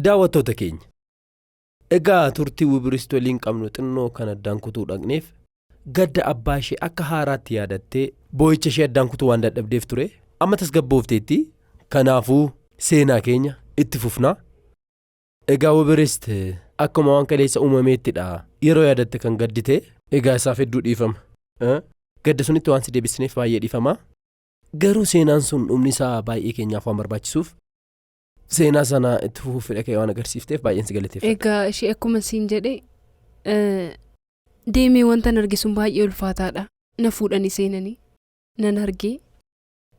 Daawwattoota keenya. Egaa turtii Wuubirist waliin qabnu xinnoo kan Addaan kutuu dhaqneef gadda abbaa ishee akka haaraatti yaadattee boo'icha ishee Addaan kutuu waan dadhabdeef ture. Amma tasgabboofteetti. Kanaafuu seenaa keenya itti fufnaa. Egaa Wuubirist akkuma waan kaleessa uumameettidha yeroo yaadatte kan gaddite. Egaa isaaf hedduu dhiifama. Gadda sunitti waan si deebisineef baay'ee dhiifama. Garuu seenaan sun dhumni isaa baay'ee keenyaaf waan barbaachisuuf seenaa sana itti fufuuf fedha kee waan agarsiifteef baay'een si galateeffadha. Egaa ishee akkuma siin jedhe deemee wanta argisuun baay'ee ulfaataadha. Na fuudhanii seenanii nan argee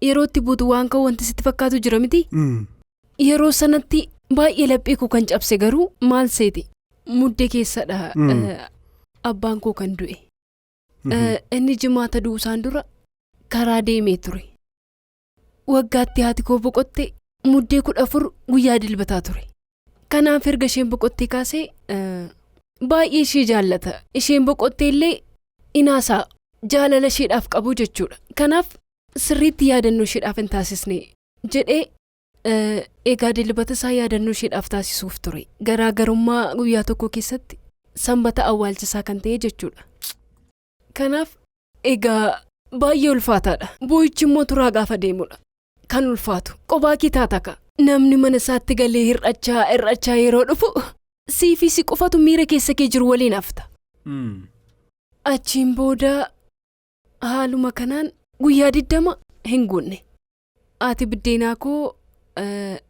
yeroo itti buutu waan ka'u wanti sitti fakkaatu jira miti. Yeroo sanatti baay'ee laphee koo kan cabse garuu maal seeti muddee keessadha abbaan koo kan du'e. Inni jimaata du'usaan dura karaa deemee ture. Waggaatti haati koo boqotte muddee 14 guyyaa dilbataa ture. Kanaaf erga isheen boqottee kaasee baay'ee ishee jaallata. Isheen boqottee illee inaasaa jaalala isheedhaaf qabu jechuudha. Kanaaf sirriitti yaadannoo isheedhaaf hin taasisne jedhee egaa dilbata isaa yaadannoo isheedhaaf taasisuuf ture. Garaagarummaa guyyaa tokko keessatti sanbata awwaalchisaa kan ta'e jechuudha. Kanaaf egaa baay'ee ulfaataadha. Boo'ichi immoo turaa gaafa deemudha. Kan ulfaatu qophaa kitaa taka namni mana isaatti galee hir'achaa yeroo dhufu siifi si qofatu miira keessa kee jiru waliin hafta. Achiin booda haaluma kanaan guyyaa 20 hin guunne. Ati biddeenaa koo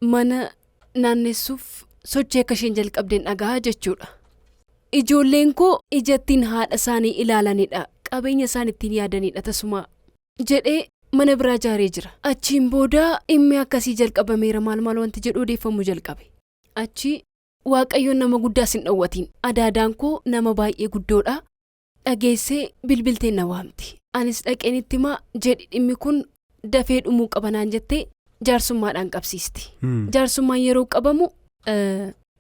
mana naannessuuf sochii akka isheen jalqabdeen dhagaa jechuudha. Ijoolleen koo ijattiin haadha isaanii ilaalanidha. Qabeenya isaan ittiin yaadanidha tasuma jedhee mana biraa jaaree jira. Achiin booda dhimmi akkasii jalqabameera maal wanti jedhu odeeffamuu jalqabe. Achi Waaqayyoon nama guddaas hin dhowwatiin. Addaan koo nama baay'ee guddoodha. Dhageessee bilbilteen na waamti. Anis dhaqeen itti himaa jedhi dhimmi kun dafee dhumuu qabanaan jettee jaarsummaadhaan qabsiisti. Jaarsummaan yeroo qabamu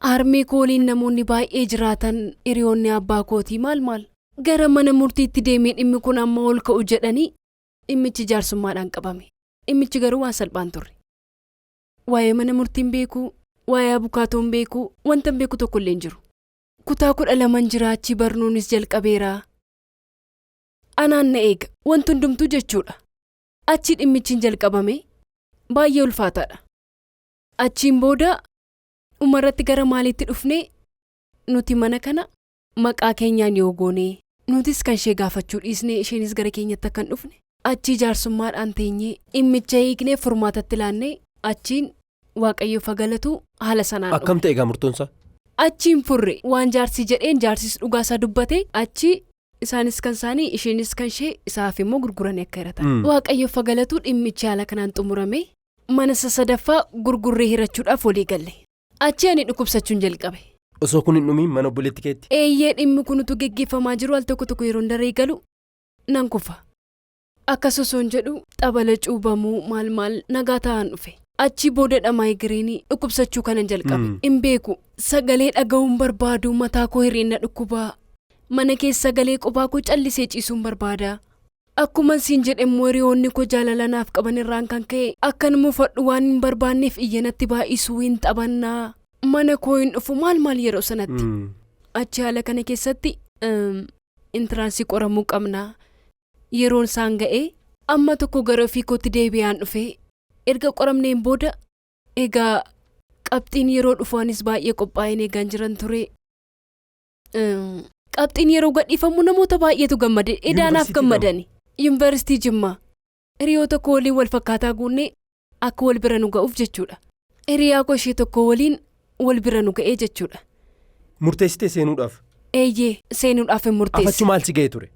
harmee kooliin namoonni baay'ee jiraatan hiriyoonni abbaa kootii maal gara mana murtiitti deemee dhimmi kun amma ol ka'u jedhanii dhimmichi jaarsummaadhaan qabame. Dhimmichi garuu waan salphaan turre. Waa'ee mana murtiin beeku, waa'ee abukaatoon beeku, wanta beeku tokko illee hin jiru. Kutaa 12 jiraachii barnoonis jalqabeera. Anaan na eega wanti hundumtuu jechuudha. Achi dhimmichiin jalqabame baay'ee ulfaataadha. Achiin booda umarratti gara maaliitti dhufnee nuti mana kana maqaa keenyaan yoo goonee nutis kan ishee gaafachuu dhiisnee isheenis gara keenyatti akkan dhufne achi jaarsummaadhaan teenyee dhimmicha hiiknee furmaatatti laannee achiin Waaqayyoof galatu haala sanaan dhufe. Akkam ta'e egaa murtoonsa? Achiin furre waan jaarsii jedheen jaarsis dhugaasaa dubbate achi isaanis kan isaanii isheenis kan ishee isaaf immoo gurguranii akka hiratan. Waaqayyoof galatu dhimmichi haala kanaan xumurame mana sadaffaa gurgurree hirachuudhaaf walii galle. Achi ani dhukkubsachuun jalqabe. Osoo kun hin dhumiin mana obboleetti keetti? Eeyyee dhimmi kunutu geggeeffamaa jiru al tokko yeroo daree galu nan kufa. Akkas osoo hin jedhu xabala cuubamuu maal nagaa ta'an dhufe. Achi booda dhamaayi giriinii dhukkubsachuu kanan jalqabe. Hin beeku sagalee dhaga'uun barbaadu mataa koo hir'ina dhukkubaa. Mana keessa sagalee qophaa koo callisee ciisuun barbaada. Akkuma siin jedhamu hiriyoonni koo jaalalanaaf qaban irraan kan ka'e akkan mufadhu waan hin barbaanneef iyyanatti baay'isuu hin taphannaa. Mana koo hin dhufu maal yeroo sanatti. Achi haala kana keessatti intiraansii qoramuu qabna. Yeroon isaan ga'ee amma tokko gara ofii kootti deebi'aan dhufe. Erga qoramneen booda egaa qabxiin yeroo dhufuunis baay'ee qophaa'een eegaan jiran ture. Qabxiin yeroo gadhiifamu namoota baay'eetu gammade. Edaanaaf gammadani. Yuunivarsiitii Jimmaa hiriyoota koo waliin wal fakkaataa guunnee akka wal bira nu ga'uuf jechuudha. Hiriyaa koo ishee tokko waliin wal bira nu ga'ee jechuudha. Murteessitee seenuudhaaf? Eeyyee seenuudhaaf hin murteessi. Afachu maal si ga'ee ture?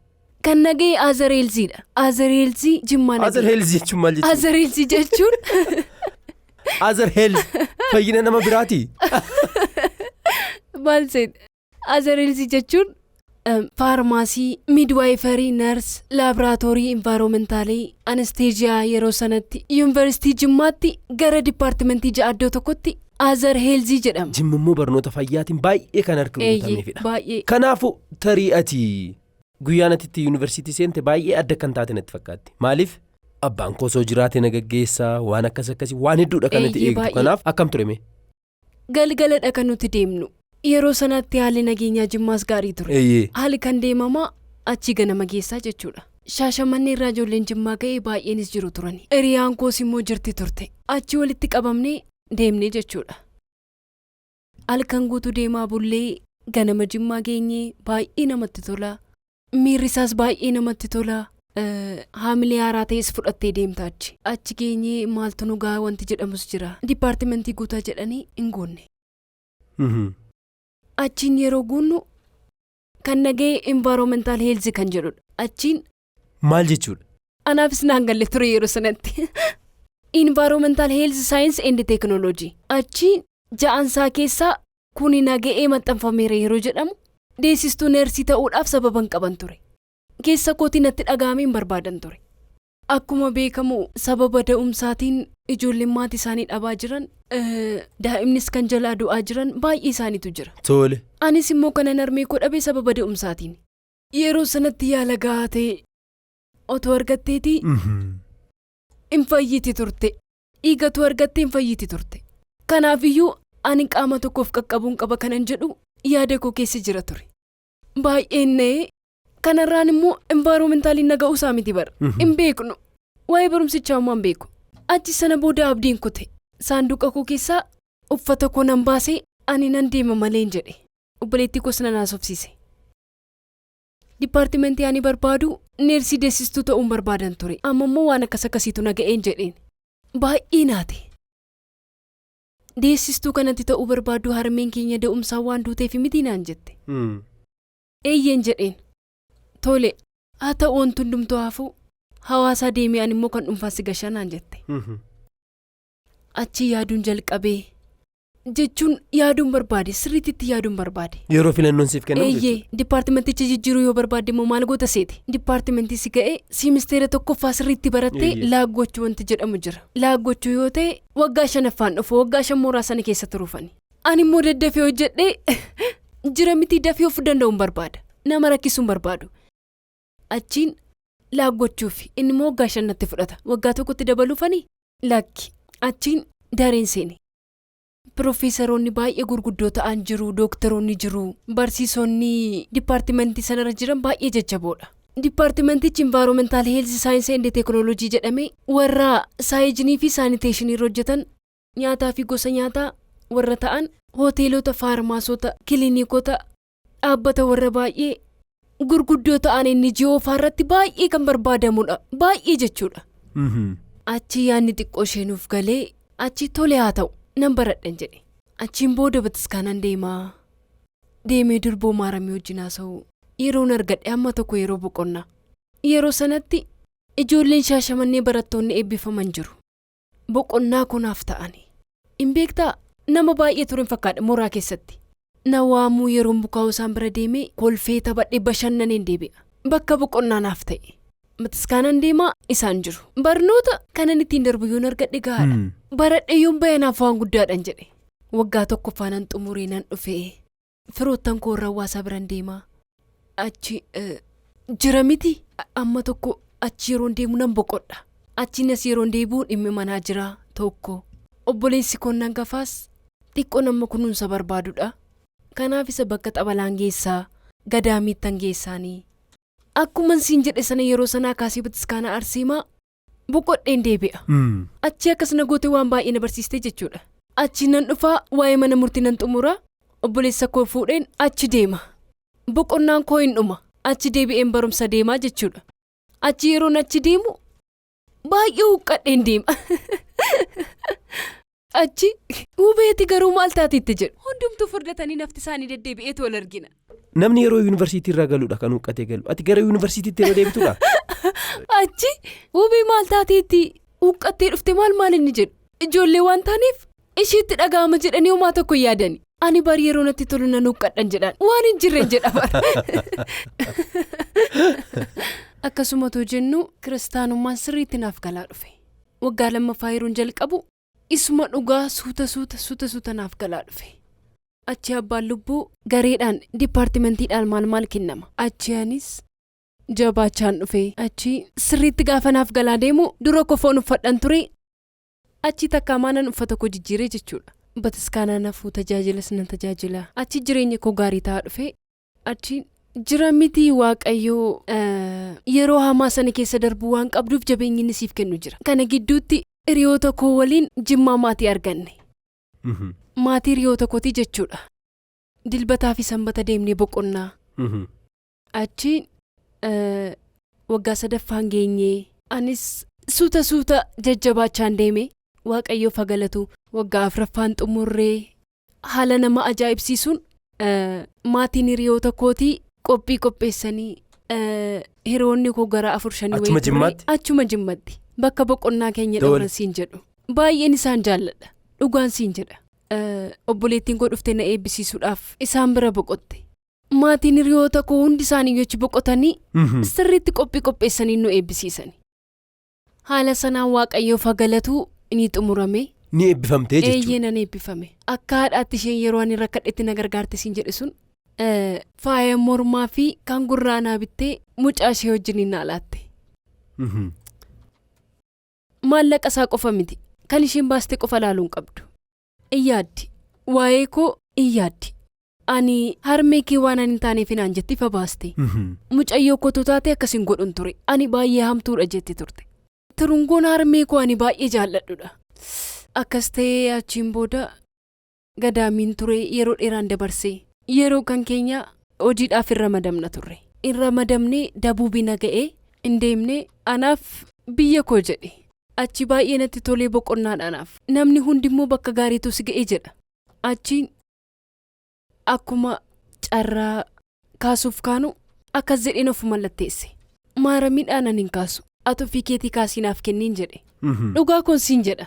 Kan naga'ee Azareelziidha. Azareelzii Jimmaa naga'ee. Azareelzii jechuun maal jechuudha? Azareelzii jechuun. Azareelz fayyina nama biraati? Maal seet? Azareelzii jechuun faarmaasii, midwaayifarii, nars, laaboraatoorii invaaroomentaalii, anesteejiyaa yeroo sanatti yuunivarsiitii Jimmaatti gara dipaartimentii ja'addoo tokkotti Azareelzii jedhama. Jimma immoo barnoota fayyaatiin baay'ee kan argamuufidha. Baay'ee. Kanaafuu tarii ati guyyaan atitti yuunivarsiitii seente baay'ee adda kan taate natti fakkaatti. Maaliif? Abbaan koo soo jiraate na gaggeessaa waan akkasii waan hedduudha kan itti eegdu. Kanaaf akkam tureme? galgaladha kan nuti deemnu. Yeroo sanatti haalli nageenyaa Jimmaas gaarii ture. Haalli kan deemamaa achi ganama geessaa jechuudha. Shaashamannee irraa ijoolleen Jimmaa ga'ee baay'eenis jiru turani. Hiriyaan koos immoo jirti turte. Achi walitti qabamnee deemnee jechuudha. Halkan guutuu deemaa bullee ganama Jimmaa geenyee baay'ee namatti tola. Miirri isaas baay'ee namatti tola. Haamilee haaraa ta'es fudhattee deemta achi. Achi geenyee maaltu nugaa wanti jedhamus jira. Dipaartimentii guutaa jedhanii hin goonne. Achiin yeroo guunnu kan nagee environmental health kan jedhudha. Achiin maal jechuudha? Anaafis naan galle ture yeroo sanatti. Environmental health science and technology. Achiin ja'ansaa keessaa kuni nagee maxxanfameera yeroo jedhamu deessistuu neersii ta'uudhaaf sababan qaban ture. Keessa kootii natti dhagaameen barbaadan ture. Akkuma beekamu sababa da'umsaatiin ijoolleen maatii isaanii dhabaa jiran, daa'imnis kan jalaa du'aa jiran baay'ee isaaniitu jira. Tole. Anis immoo kanan harmee koo dhabe sababa da'umsaatiin. Yeroo sanatti yaala gahaa ta'e otoo argatteetii hin fayyiti turte. Dhiigatu argattee hin fayyiti turte. Kanaafiyyuu ani qaama tokkoof qaqqabuun qaba kanan jedhu yaada koo keessa jira ture. Baay'een kanarraan immoo environmentaliin naga'uu isaa miti bara. Hin beeknu. Waa'ee barumsichaa ammoo hin beeku. Achi sana booda abdiin kute. Saanduqa koo keessaa uffata koo nan baasee ani nan deema maleen jedhe. Obboleettii koos nan haasofsiise. Dipaartimentii ani barbaadu neersii deessistuu ta'uun barbaadan ture. Amma immoo waan akkasiitu naga'een jedheen. Baay'ee naate. Deessistuu kanatti ta'uu barbaadu harmeen keenya da'umsaa waan duuteef miti naan jette. Eeyyeen jedheen. Tole haa ta'u wanti hundumtuu haafuu hawaasaa deemee ani immoo kan dhuunfaa si gashanaan jette. Achi yaaduun jalqabee jechuun yaaduun barbaade sirriitti yaaduun barbaade. Yeroo filannoon siif kennamu jechuudha. Eeyyee dipaartimenticha jijjiiruu yoo barbaadde immoo maal goota seeti. Dipaartimentii si ga'ee siimisteera tokkoffaa sirriitti barattee laaggochuu wanti jedhamu jira. Laaggochuu yoo ta'e waggaa 5ffaan dhufu waggaa 5 mooraa sana keessa turuufani. Ani immoo daddafee hojjedhee jira miti dafee of danda'uun barbaada. Nama rakkisuun barbaadu. Achiin laaggochuuf inni immoo waggaa 5 natti fudhata. Waggaa tokkotti dabaluufani lakki. Achiin dareen seene. Piroofeesaroonni baay'ee gurguddoo ta'an jiru, dooktaroonni jiru, barsiisonni dipaartimentii sanarra jiran baay'ee jajjaboodha. Dipaartimentichi environmental health science and technology jedhame warra saayijinii fi saaniteeshinii hojjetan nyaataa fi gosa nyaataa warra ta'an hoteelota, faarmaasota, kilinikota, dhaabbata warra baay'ee gurguddoo ta'an inni ji'oo faarratti baay'ee kan barbaadamudha. Baay'ee jechuudha. Achi yaadni xiqqoo isheenuuf galee achi tole haa ta'u nan baradhan jedhe. Achiin booda bataskaanan deemee durboo maaramee wajjin haasa'u. Yeroon argadhe amma tokko yeroo boqonnaa. Yeroo sanatti ijoolleen shaashamannee barattoonni eebbifaman jiru. Boqonnaa kunaaf ta'ani. Hin beektaa nama baay'ee turen fakkaadha mooraa keessatti. Na waamuu yeroon bukaa'uu isaan bira deemee kolfee taphadhee bashannaneen deebi'a. Bakka boqonnaa naaf ta'e. Bataskaanan deemaa isaan jiru. Barnoota kanan ittiin darbu yoon argadhe gahaadha. Baradhe yoon bayanaaf waan guddaadhaan jedhe. Waggaa tokkoffaanan xumuree nan dhufee. Firoottan koo irraa hawaasaa biran deemaa. Achi jira miti amma tokko achi yeroon deemu nan boqodha. Achiinas yeroon deebi'u dhimmi manaa jira tokko. Obboleessi koon nan gafaas xiqqoo nama kunuunsa barbaadudha. Kanaaf isa bakka xabalaan geessaa gadaamiittan geessaanii. Akkuma siin jedhe sana yeroo sanaa kaasee bataskaana arsiimaa boqodheen deebi'a. Achi akkasuma goote waan baay'ee na barsiiste jechuudha. Achi nan dhufaa waa'ee mana murtii nan xumuraa obboleessa koo fuudheen achi deema. Boqonnaan koo hin dhuma. Achi deebi'een barumsa deemaa jechuudha. Achi yeroon achi deemu baay'ee huqqadheen deema. Achi hubeeti garuu maal taatiitti jedhu. Hundumtuu furdatanii nafti isaanii deddeebi'eetu wal argina. Namni yeroo yuunivarsiitii irraa galuudha kan huqqatee galu. Ati gara yuunivarsiitiitti yeroo deebituudha? Achi hubee maal taateetti huqqattee dhufte maal inni jedhu. Ijoollee waan taaneef isheetti dhaga'ama jedhanii homaa tokko yaadani. Ani bari yeroo natti tolu nan huqqadhan jedhaan. Waan hin jirreen jedha bara. Akkasumatoo jennu kiristaanummaan sirriitti naaf galaa dhufe. Waggaa 2ffaa yeroon jalqabu isuma dhugaa suuta naaf galaa dhufe. Achi abbaan lubbuu gareedhaan dipaartimentiidhaan maal kennama. Achi anis jabaachaan dhufe. Achi sirriitti gaafa naaf galaa deemu dura kofoon uffadhan ture. Achi takka maanan uffata koo jijjiiree jechuudha. bataskaanaa nafuu tajaajila sinan tajaajila achi jireenya koo gaarii ta'aa dhufe achi jira miti waaqayyoo yeroo hamaa sana keessa darbu waan qabduuf jabeenyi siif kennu jira kana gidduutti hiriyoota koo waliin jimmaa maatii arganne maatii hiriyoota kootii jechuudha dilbataa fi sanbata deemnee boqonnaa achi waggaa sadaffaan geenyee anis suuta jajjabaachaan deeme waaqayyoo fagalatu waggaa afraffaan xumurree haala nama ajaa'ibsiisuun maatiin hiriyoota kootii qophii qopheessanii hiriyoonni koo gara 4-5 achuma jimmatti bakka boqonnaa keenya dhawran siin jedhu baay'een isaan jaalladha dhugaan siin jedha obboleettiin koo dhuftee na eebbisiisuudhaaf isaan bira boqotte maatiin hiriyoota koo hundi isaanii yochi boqotanii sirriitti qophii qopheessanii nu eebbisiisanii haala sanaan waaqayyoo fagalatu ni xumurame ni eebbifamtee jechuudha eeyyee nan eebbifame akka haadhaatti isheen yeroo ani rakkadhetti na gargaarte siin jedhe sun faaya mormaa fi kan gurraa naa bittee mucaa ishee wajjiniin na alaatte maallaqa isaa qofa miti kan isheen baaste qofa laaluun qabdu iyyaaddi waa'ee koo iyyaaddi ani harmee kee waan ani hin taaneef naan jetti fa baaste mucayyoo kootu taate akkasiin godhun ture ani baay'ee hamtuudha jetti turte turungoon harmee koo ani baay'ee jaalladhudha akkas ta'ee achiin booda gadaamiin ture yeroo dheeraan dabarsee yeroo kan keenya hojiidhaaf irra madamna turre irra madamnee dabuubii na ga'ee hin deemne anaaf biyya koo jedhe achi baay'ee natti tolee boqonnaadhaanaaf namni hundimmoo bakka gaariitu si ga'ee jedha achiin akkuma carraa kaasuuf kaanu akkas jedheen of mallatteesse maaramiidhaan ani hin kaasu ati ofii keetii kaasiinaaf kenniin jedhe dhugaa kun siin jedha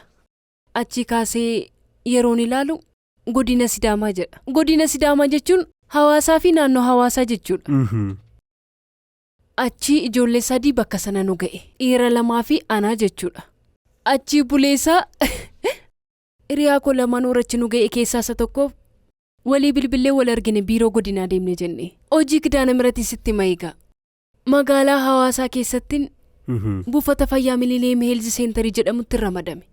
achi kaasee yeroon ilaalu godina sidaamaa jedha godina sidaamaa jechuun hawaasaa fi naannoo hawaasaa jechuudha achi ijoollee 3 bakka sana nu ga'e dhiira 2 fi anaa jechuudha achi buleessaa hiriyaa koo lamaan warachi nu ga'e keessaa isa tokkoof walii bilbilee wal argine biiroo godinaa deemne jenne hojii kidaana mirati sitti mayigaa magaalaa hawaasaa keessattiin buufata fayyaa miliileem heelzi seenterii jedhamutti ramadame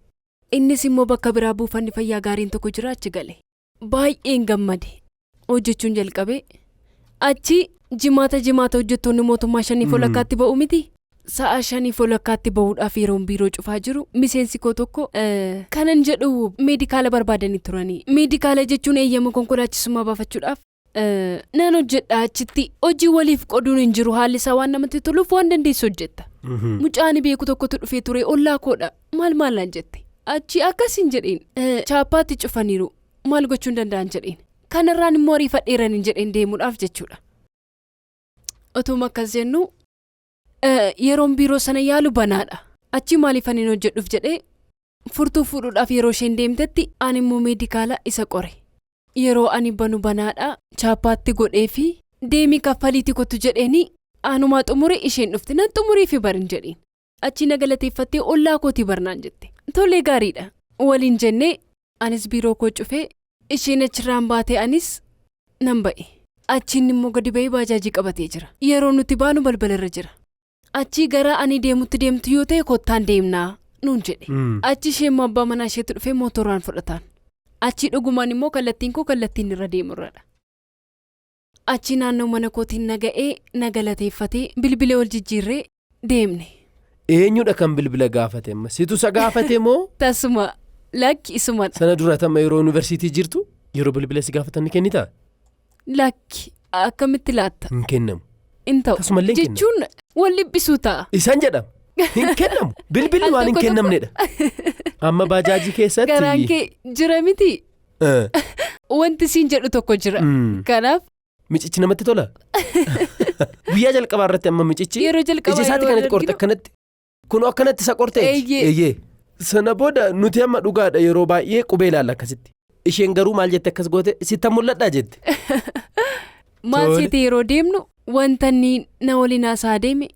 innis immoo bakka biraa buufanni fayyaa gaariin tokko jira achi gale baay'een gammade hojjechuun jalqabe achi jimaata hojjettoonni mootummaa 5 folakkaatti ba'u miti sa'a 5 folakkaatti ba'uudhaaf yeroon biiroo cufaa jiru miseensi koo tokko kanan jedhu meedikaala barbaadanii turanii meedikaala jechuun eeyyama konkolaachisummaa baafachuudhaaf naan hojjedha achitti hojii waliif qoduun hin jiru haalli isaa waan namatti toluuf waan dandeessu hojjetta mucaan beeku tokkotu dhufee ture ollaa koodha maalaan jette achi akkasiin jedheen chaappaatti cufaniiru maal gochuun danda'an jedheen kanarraan immoo ariifadheeraniin jedheen deemuudhaaf jechuudha otuma akkas jennu yeroon biiroo sana yaalu banaadha achi maaliifaniin hojjedhuuf jedhee furtuu fuudhuudhaaf yeroo isheen deemtetti ani immoo meedikaala isa qore yeroo ani banu banaadha chaappaatti godhee fi deemii kaffaliitii kottu jedheeni anumaa xumure isheen dhufte nan xumurii fi barin jedheen achi na galateeffattee ollaa kootii barnaan jette tolee gaariidha waliin jennee anis biiroo koo cufee isheen achirraan baatee anis nan ba'e achiin immoo gadi ba'ee baajaajii qabatee jira yeroo nuti baanu balbalarra jira achi gara ani deemtu yoo ta'e kottaan deemnaa nuun jedhe achi isheen abbaa manaa isheetti dhufee mootoraan fudhataan achi dhugumaan immoo kallattiin koo kallattiin irra deemurradha achi naannoo mana kootiin naga'ee na galateeffatee bilbilee ol jijjiirree deemne eenyudha kan bilbila gaafate amma situ isa gaafate moo tasuma lakki isuma sana duratama yeroo yuunivarsiitii jirtu yeroo bilbila si gaafatan ni kennita lakki akkamitti laatta hin kennamu in ta'u jechuun wal dhibbisuu ta'a isaan jedhama hin kennamu bilbilli waan hin kennamnedha amma baajaajii keessatti garaan kee jira miti wanti siin jedhu tokko jira kanaaf micichi namatti tola guyyaa jalqabaa irratti amma micichi yeroo jalqabaa ija isaatti kanatti qorte akkanatti kun akkanatti isa qorte eeyyee sana booda nuti amma dhugaadha yeroo baay'ee qubee ilaalla akkasitti isheen garuu maal jette akkas goote sitta mul'adhaa jette maal sitti yeroo deemnu wanta inni na waliin haasaa deeme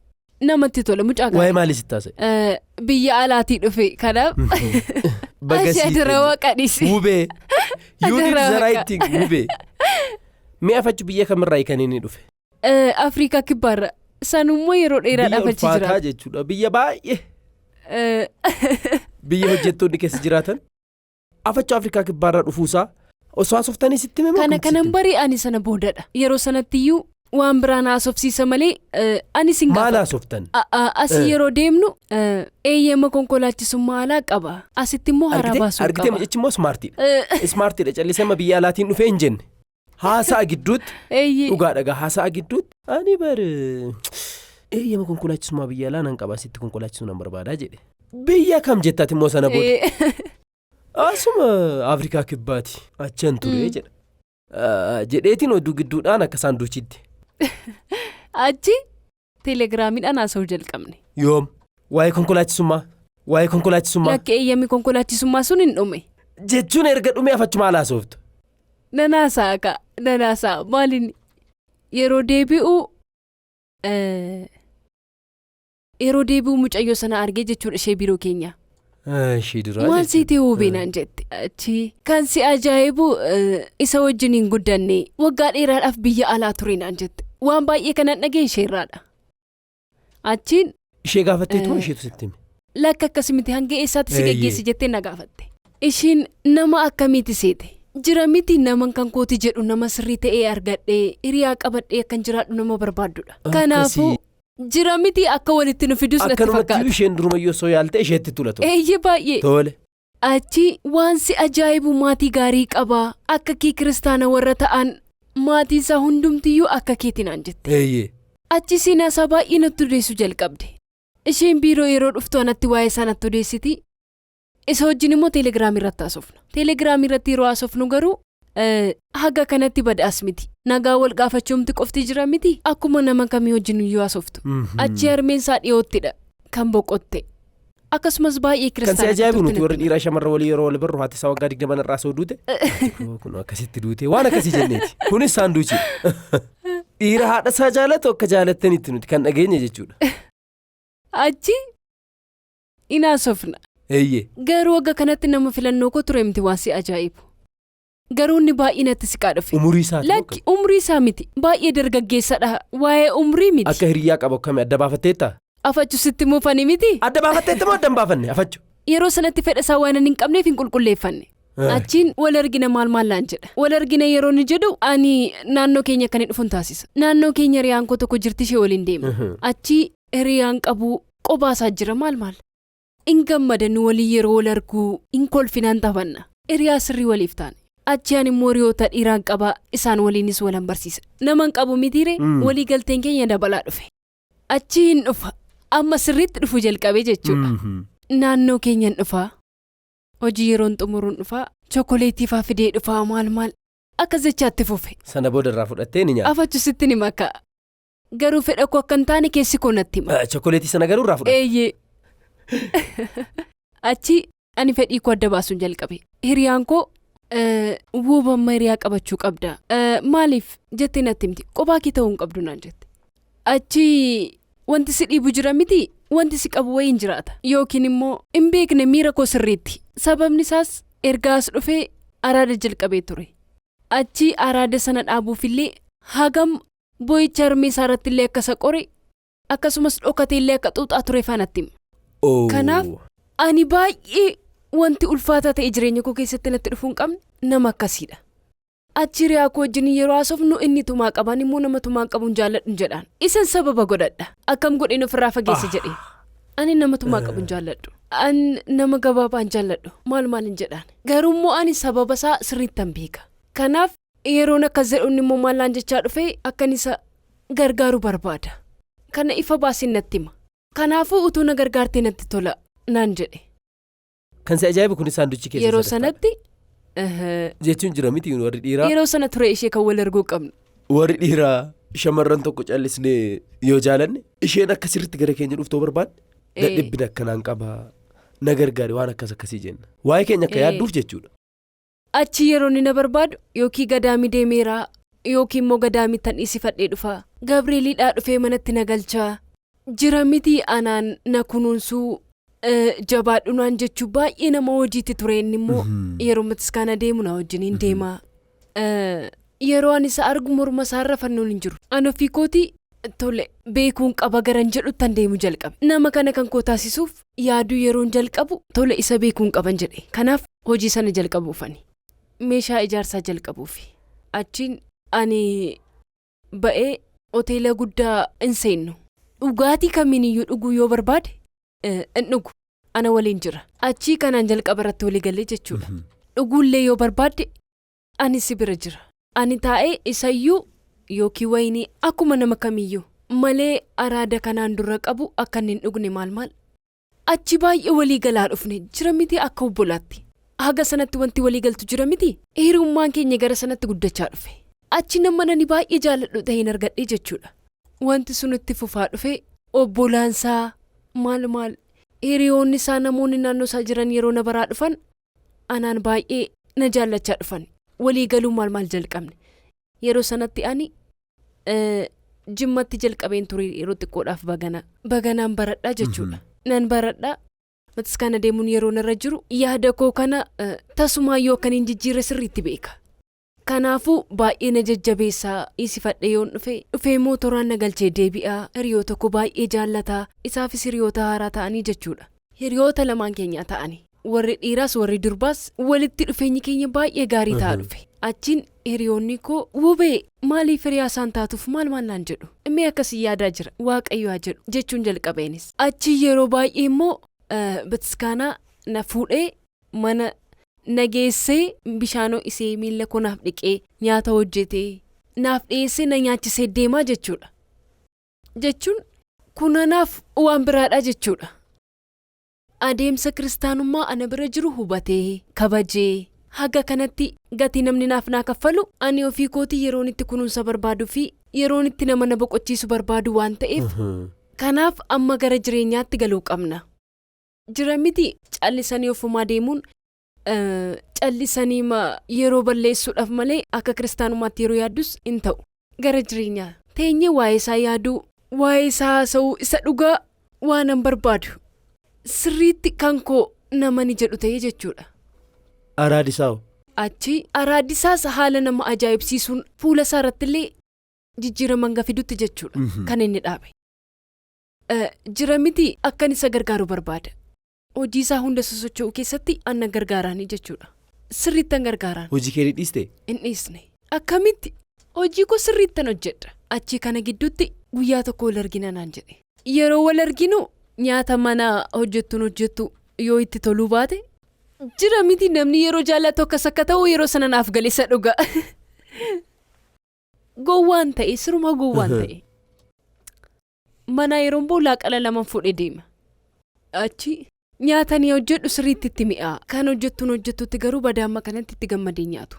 namatti tola mucaa waa'ee maali sittaase biyya alaatii dhufe kanaaf bagasii qadhise hubee yuudit zaraayitiin hubee mi'a fachu biyya kamirraa ikaniini dhufe Afrikaa kibbaarra sanummoo yeroo dheeraadhaaf achi jira biyya ulfaataa jechuudha biyya baay'ee biyya hojjettoonni keessa jiraatan afachuu Afrikaa kibbaarraa dhufuusaa osoo haasoftanii sitti himee kanan barii ani sana boodadha yeroo sanattiyyuu waan biraan haasofsiisa malee ani singaa maal haasoftan asii yeroo deemnu eeyyama konkolaachisummaa alaa qaba asitti immoo haraa baasuu qaba argitee mucichi immoo smaartiidha callisee amma biyya alaatiin dhufee hin jenne haasa'a gidduutti dhugaa dhagaa haasa'a gidduutti ani bar eeyyama konkolaachisummaa biyya alaa nan qaba asitti konkolaachisuu nan barbaadaa jedhe biyya kam jettaati immoo sana booda asuma Afrikaa kibbaati achan ture jedha jedheetiin oduu gidduudhaan akka saanduuchitti achi teelegiraamiidhaan haasa'uu jalqabne yoom waa'ee konkolaachisummaa lakki eeyyamni konkolaachisummaa sun hin dhume jechuun erga dhumee afachuma haala haasoftu nanaasaa maaliin yeroo deebi'u mucayyoo sana argee jechuudha ishee biroo keenya maal siitee hubinaan jette achi kan si ajaa'ibu isa wajjin hin guddanne waggaa dheeraadhaaf biyya alaa turenaan jette waan baay'ee kanan dhagee isheerraadha achiin ishee gaafatteetu isheetu sitti hime lakka akkasumatti hanga eessaatti si geggeessi jettee na gaafatte ishiin nama akkamiiti seete jira miti naman kan kooti jedhu nama sirrii ta'ee argadhee hiriyaa qabadhee akkan jiraadhu nama barbaaddudha kanaafuu jira miti akka walitti nu fidus natti fakkaata akkanumatti isheen durumayyoo soo yaalte isheetti tulatu eeyyee baay'ee tole achi waan si ajaa'ibu maatii gaarii qabaa akka kee kiristaana warra ta'an maatiin isaa hundumtiyyuu akka keetinaan jette eeyyee achi seenaasaa baay'ee natti odeessu jalqabde isheen biiroo yeroo dhuftu anatti waa'ee isaa natti odeessiti isa wajjin immoo teelegiraamii irratti haasofna teelegiraamii irratti yeroo haasofnu garuu haga kanatti badaas miti nagaa wal gaafachuumti qofti jira miti akkuma nama kamii wajjin iyyuu haasoftu achi harmeensaa dhiyoottidha kan boqotte akkasumas baay'ee kiristaana kan si ajaa'ibu nuti warri dhiiraa shamarra walii yeroo wal barru haati isaa waggaa 20 irraa soo duute kun akkasitti duute waan akkasii jenneeti kunis saanduuchi dhiira haadha isaa jaalatu akka jaalattanitti nuti kan dhageenya jechuudha achi inaasofna eeyyee garuu wagga kanatti nama filannoo koo ture miti waan si ajaa'ibu garuu inni baay'ee natti siqaa dhufe umurii isaati lakki umurii isaa miti baay'ee dargaggeessadha waa'ee umurii miti akka hiriyaa qabu akkami adda baafatteetta afachu sitti muufanii miti adda baafatteetta moo adda hin baafanne afachu yeroo sanatti fedha isaa waan hin qabneef hin qulqulleeffanne achiin wal argina maal laan jedha wal argina yeroo ni jedhu ani naannoo keenya kan dhufuun taasisa naannoo keenya hiriyaan koo tokko jirti ishee waliin deema achi hiriyaan qabu qobaasaa jira maal in gammadannu walii yeroo wal arguu in kolfinaan taphanna hiriyaa sirrii waliif taane achi ani immoo hiriyoota dhiiraan qaba isaan waliinis walan barsiisa naman qabu mitiire walii galteen keenya dabalaa dhufe achi hin dhufa amma sirriitti dhufu jalqabe jechuudha naannoo keenyan dhufa hojii yeroon xumuruun dhufa chookoleetii faa fidee dhufa maal akka jechaatti fufe sana booda irraa fudhattee ni nyaata afachu sitti ni maka garuu fedha koo akka hin taane keessi koo natti hima chookoleetii sana garuu irraa fudhatte eeyyee achi ani fedhii koo adda baasuun jalqabe hiriyaan koo wuubamma hiriyaa qabachuu qabda maaliif jettee natti himti qophaa kee ta'uu hin qabdu naan jette achi wanti si dhiibu jira miti wanti si qabu wayiin jiraata yookiin immoo hin beekne miira koo sirriitti sababni isaas ergaas dhufee araada jalqabee ture achi araada sana dhaabuufillee hagam boo'icha harmee isaa irratti illee akka isa qore akkasumas dhokatee illee akka xuuxaa ture faanatti hima kanaaf ani baay'ee wanti ulfaataa ta'e jireenya koo keessatti natti dhufuun qabne nama akkasiidha achi hiriyaa koo wajjin yeroo haasofnu inni tumaa qaban immoo nama tumaa qabuun jaalladhu jedhaan isan sababa godhadha akkam godheen ofirraa fageesse jedhe ani nama tumaa qabuun jaalladhu an nama gabaabaan jaalladhu maal hin jedhaan garuu immoo ani sababa isaa sirriittan beeka kanaaf yeroon akkas jedhuun immoo maallaan jechaa dhufe akkan isa gargaaru barbaada kana ifa baasin natti hima kanaafuu utuu na gargaartee natti tola naan jedhe kan si ajaa'ibu kun saanduuchi keessa yeroo sanatti jechuun jira miti warri dhiiraa yeroo sana ture ishee kan wal arguu qabnu warri dhiiraa shamarran tokko callisnee yoo jaalanne isheen akka sirriitti gara keenya dhuftoo barbaadde dadhibbina akkanaan qaba na gargaari waan akkasii jenna waa'ee keenya akka yaadduuf jechuudha achi yeroo ni na barbaadu yookiin gadaami deemeeraa yookiin immoo gadaami tan dhiisifadhee dhufaa Gabrieliidhaa dhufee manatti na galchaa jira miti anaan na kunuunsuu jabaadhunaan jechuu baay'ee nama hojiitti ture inni immoo yeroo matiskaana deemu na wajjiniin deemaa yeroo ani isa argu morma isaarra fannoon hin jiru ani ofii kooti tole beekuun qaba garan jedhutti deemu jalqabe. Nama kana kan koo taasisuuf yaaduu yeroon jalqabu tole isa beekuun qaban jedhe. Kanaaf hojii sana jalqabuufani. Meeshaa ijaarsaa jalqabuufi. Achiin ani ba'ee hoteela guddaa hin seennu. Dhugaatii kamiiniyyuu dhuguu yoo barbaade hin dhugu. Ana waliin jira. Achii kanaan jalqaba irratti walii galee jechuudha. Dhuguullee yoo barbaade ani si bira jira. Ani taa'ee isayyuu yookiin wayinii akkuma nama kamiyyuu malee araada kanaan dura qabu akka inni hin dhugne maal. Achi baay'ee walii galaa dhufne jira miti akka obbolaatti. Haga sanatti wanti walii galtu jira miti. Hiriyummaan keenya gara sanatti guddachaa dhufe. Achi nama nani baay'ee jaaladhu ta'een argadhee jechuudha. Wanti sun itti fufaa dhufe obbolaansaa maal hiriyoonni isaa namoonni naannoo isaa jiran yeroo na baraa dhufan anaan baay'ee na jaallachaa dhufan. Walii galuu maal jalqabne. Yeroo sanatti ani jimmatti jalqabeen ture yeroo xiqqoodhaaf baganaan baradhaa jechuudha. Nan baradhaa matiskaana deemuun yeroo narra jiru yaada koo kana tasumaa yoo kan hin jijjiirre sirriitti beeka. Kanaafuu baay'ee na jajjabeessaa isifadhe yoon dhufee mootoraan na galchee deebi'aa hiriyoota koo baay'ee jaallataa isaafis hiriyoota haaraa ta'anii jechuudha. Hiriyoota lamaan keenyaa ta'anii warri dhiiraas warri durbaas walitti dhufeenyi keenya baay'ee gaarii ta'aa dhufe. Achiin hiriyoonni koo wubee maaliif hiriyaa isaan taatuuf maal naan jedhu. Mee akkasii yaadaa jira waaqayyo haa jedhu jechuun jalqabeenis. Achi yeroo baay'ee immoo batiskaanaa na fuudhee mana nageessee bishaanoo isee miila koo naaf dhiqee nyaata hojjetee naaf dhiyeessee na nyaachisee deemaa jechuudha. Jechuun kunanaaf waan biraadha jechuudha. Adeemsa kiristaanummaa ana bira jiru hubatee kabajee haga kanatti gatii namni naaf naa kaffalu ani ofii kootii yeroon itti kunuunsa barbaaduu fi yeroon itti nama na boqochiisu barbaadu waan ta'eef kanaaf amma gara jireenyaatti galuu qabna. Jira miti callisanii ofumaa deemuun callisanii yeroo balleessuudhaaf malee akka kiristaanummaatti yeroo yaaddus hin ta'u. Gara jireenyaa teenyee waa'ee isaa yaaduu waa'ee isaa haasa'uu isa dhugaa waanan barbaadu sirriitti kan koo namani jedhu ta'ee jechuudha. Araadisaa'u. Achi araadisaas haala nama ajaa'ibsiisuun fuula isaa irrattillee jijjiiraman gafidutti jechuudha. Kan inni dhaabe. Jira miti akkan isa gargaaru barbaada. Hojii isaa hunda sosocho'uu keessatti anna gargaaraanii jechuudha. Sirriittan gargaaraan. Hojii kee dhiiste? Hin dhiisne. Akkamitti hojii koo sirriittan hojjedha. Achi kana gidduutti guyyaa tokko wal argina naan jedhe. Yeroo wal arginu nyaata mana hojjettu yoo itti toluu baate jira miti namni yeroo jaallatu akkas akka ta'u yeroo sana naaf galisa dhuga. Gowwaan ta'e siruma gowwaan ta'e. Mana yeroon boolaa qala lama fudhe deema. Achi nyaatanii hojjedhu sirriitti itti mi'aa. Kan hojjettutti garuu badaamma kanatti itti gammadee nyaatu.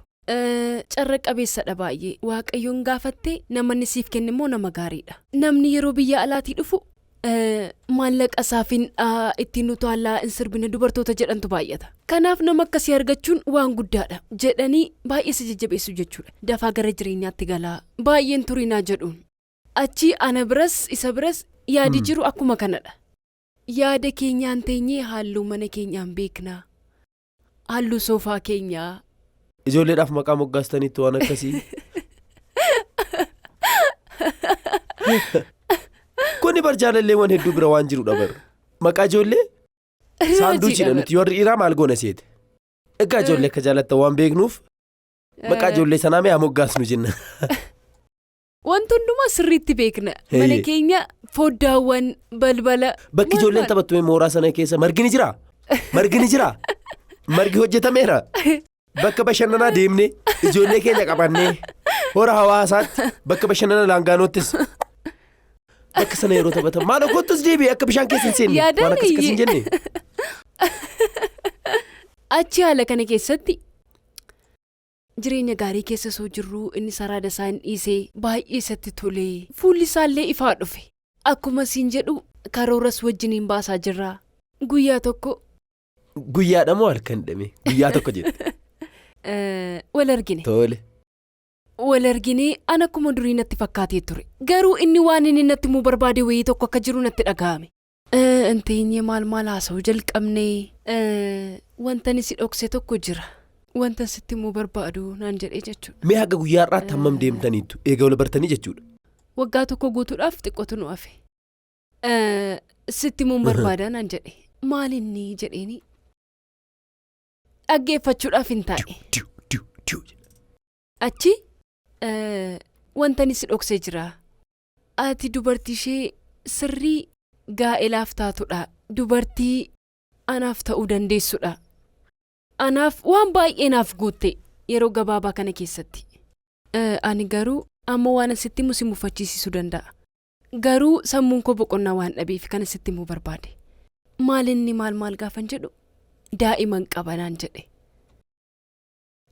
Carra qabeessadha baay'ee. Waaqayyoon gaafattee namanni siif kenne immoo nama gaariidha. Namni yeroo biyya alaatii dhufu maallaqa isaafin ittiin utaalaa hin sirbine dubartoota jedhantu baay'ata. Kanaaf nama akkasii argachuun waan guddaadha jedhanii baay'ee si jajjabeessu jechuudha. Dafaa gara jireenyaatti galaa baay'een turinaa jedhuun. Achi ana biras isa biras yaadi jiru akkuma kanadha. Yaada keenyaan teenyee halluu mana keenyaan beeknaa. Halluu soofaa keenyaa. Ijoolleedhaaf maqaa moggaastaniitti waan akkasii. Kuni barjaalalleewwan hedduu bira waan jirudha bara. Maqaa ijoollee saanduuchidha nuti warri dhiiraa maal goona seete. Egaa ijoollee akka jaallatta waan beeknuuf maqaa ijoollee sanaa mee haa moggaasnu jenna. Wanti hundumaa sirriitti beekna. Mana keenya foddaawwan balbala. Bakki ijoolleen taphattu mooraa sana keessa margi ni jiraa? Margi ni jiraa? Margi hojjetameera? Bakka bashannanaa deemnee ijoollee keenya qabannee hora hawaasaatti bakka bashannana laangaanoottis bakka sana yeroo taphatan maal okkottus deebi'ee akka bishaan keessa hin seenne waan akkas hin jenne. Achi haala kana keessatti jireenya gaarii keessa soo jirru inni saraada isaa hin dhiisee baay'ee isatti tolee fuulli isaallee ifaa dhufe. Akkuma siin jedhu karooras wajjiniin baasaa jirra. Guyyaa tokko. Guyyaadha moo halkan dhame? Guyyaa tokko jedhe. Wal argine. Tole. Wal arginee an akkuma durii natti fakkaatee ture. Garuu inni waan inni natti muu barbaade wayii tokko akka jiru natti dhaga'ame. Inteenye maal haasa'uu jalqabnee wanta ni si dhokse tokko jira. Wanta sitti muu barbaadu naan jedhee jechuudha. Mee haga guyyaa irraatti hammam deemtaniitu eega wal bartanii jechuudha. waggaa tokko guutuudhaaf xiqqootu nu hafe. Sitti muun barbaadan an jedhe maalinni jedheeni dhaggeeffachuudhaaf hin taa'e. Achi wantani si dhoksee jira. Ati dubartii ishee sirrii gaa'elaaf taatudha. Dubartii anaaf ta'uu dandeessudha. Anaaf waan baay'ee naaf guutte yeroo gabaabaa kana keessatti. Ani garuu amma waan asitti musi mufachiisisuu danda'a. Garuu sammuun koo boqonnaa waan dhabeef kan asitti muu barbaade. Maalinni maal gaafan jedhu daa'iman qabanaan jedhe.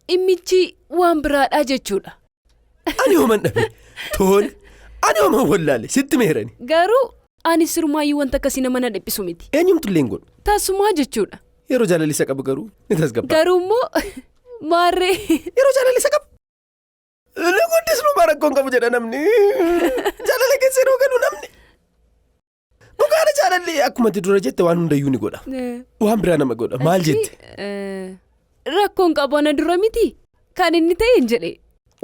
Dhimmichi waan biraadhaa jechuudha. Ani hooman dhabe tole ani hooman wallaale sitti meerani. Garuu ani sirmaayyuu wanta akkasii nama na dhiphisu miti. Eenyumtu illee hin godhu. Taasumaa jechuudha. Yeroo jaalalisa qabu garuu ni tasgabbaa. Garuu immoo maarree. Yeroo jaalalisa qabu. Guddis nu barakkoon qabu jedha namni. Jaalala keessa yeroo galu namni. Dhugaadha jaalalli akkuma dura jette waan hundayyuu ni godha. Waan biraa nama godha. Maal jette? Rakkoon qabu ana dura miti. Kan inni ta'e hin jedhe.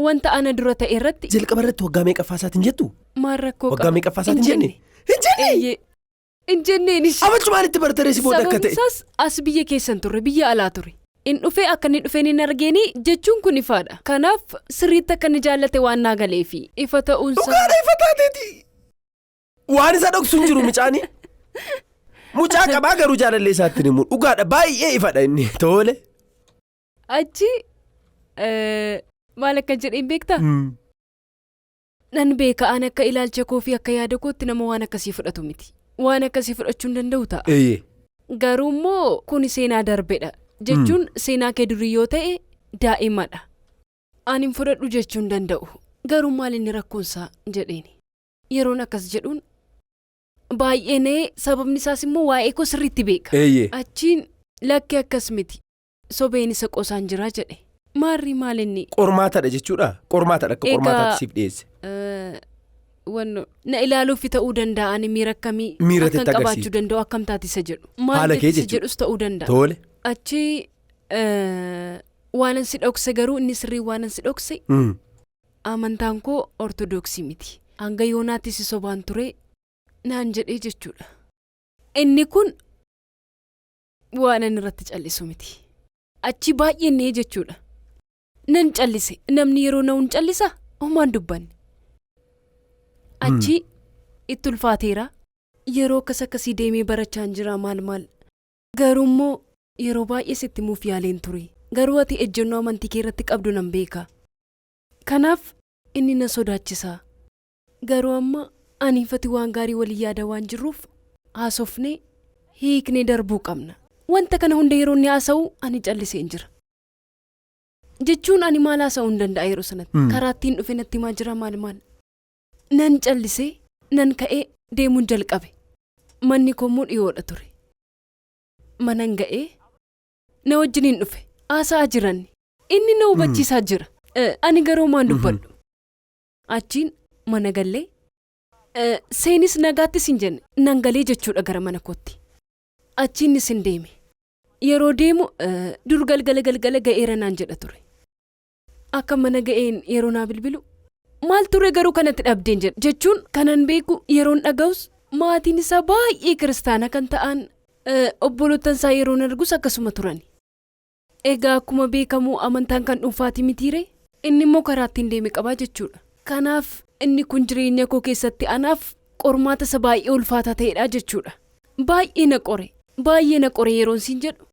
Wanta ana dura ta'e irratti. Jalqaba irratti waggaa meeqaffaa isaatiin jettu? Maal rakkoo qabu? Waggaa meeqaffaa isaatiin jenne? Hin jenne? Hin jenneen ishee. Abachuu maalitti bartaree si booda akka ta'e? Sababni isaas as biyya keessan turre biyya alaa ture. In dhufee akka inni dhufeen hin argeeni jechuun kun ifaadha. Kanaaf sirriitti akka inni jaallate waan naa galeefi ifa ta'uunsaa. Dhugaadha ifa taateeti. Waan isa dhoksu hin jiru mucaani. Mucaa qabaa garuu jaalallee isaatti himu. Dhugaadha baay'ee ifadha inni tole. Achi maal akka jedheen beektaa? Nan beeka ani akka ilaalcha koo fi akka yaada kootti nama waan akkasii fudhatu miti. Waan akkasii fudhachuu hin danda'u ta'a. Garuu immoo kun seenaa darbedha. Jechuun seenaa kee durii yoo ta'e daa'imadha. Ani hin fudhadhu jechuu hin danda'u. Garuu maal inni rakkoonsaa jedheeni. Yeroon akkas jedhuun baay'eenee sababni isaas immoo waa'ee koo sirriitti beeka. Achiin lakkee akkas miti. Sobeen isa qosaan jira jedhe. Maarri maal inni? Qormaatadha jechuudha. Qormaatadha akka qormaataatti siif dhiyeesse. Wanno na ilaaluuf ta'uu danda'a ani miira akkamii akkan qabaachuu danda'u akkam taatisa jedhu. Haala kee jechuudha. Jedhus ta'uu danda'a. Tole. Achi waanan si dhokse garuu inni sirrii waanan si dhokse amantaan koo ortodoksii miti. Hanga yoonaatti si sobaan ture naan jedhee jechuudha. Inni kun waanan irratti callisu miti. Achi baay'ee jechuudha. Nan callise namni yeroo na callisa homaan dubbanne. Achi itti ulfaateera yeroo akkasii deemee barachaa jira maal garuu immoo yeroo baay'ee sitti muuf yaaleen ture. Garuu ati ejjennoo amantii kee irratti qabdu nan beeka. Kanaaf inni na sodaachisa. Garuu amma aniifati waan gaarii walii yaada waan jirruuf haasofnee hiiknee darbuu qabna. Wanta kana hunda yeroo inni haasa'u ani calliseen jira. Jechuun ani maal haasa'uu hin danda'a yeroo sanatti. Karaattiin dhufe natti himaa jira maal. Nan callisee nan ka'ee deemuun jalqabe. Manni koommoo dhiyoodha ture. Manan ga'ee na wajjiniin dhufe. Haasa'aa jiran. Inni na hubachiisaa jira. Ani garuu maan dubbadhu. Achiin mana gallee. Seenis nagaattis hin jenne. Nan galee jechuudha gara mana kootti. Achiinis hin deeme. Yeroo deemu dur galgala ga'eera naan jedha ture. Akka mana ga'een yeroo naa bilbilu maal ture garuu kanatti dhabdeen jedha. Jechuun kanan beeku yeroon dhaga'us maatiin isaa baay'ee kiristaana kan ta'an obbolootan isaa yeroon argus akkasuma turani. Egaa akkuma beekamu amantaan kan dhuunfaati mitiire inni immoo karaattiin deeme qabaa jechuudha. Kanaaf inni kun jireenya koo keessatti anaaf qormaata isa baay'ee ulfaataa ta'edha jechuudha. Baay'ee na qore yeroon siin jedhu.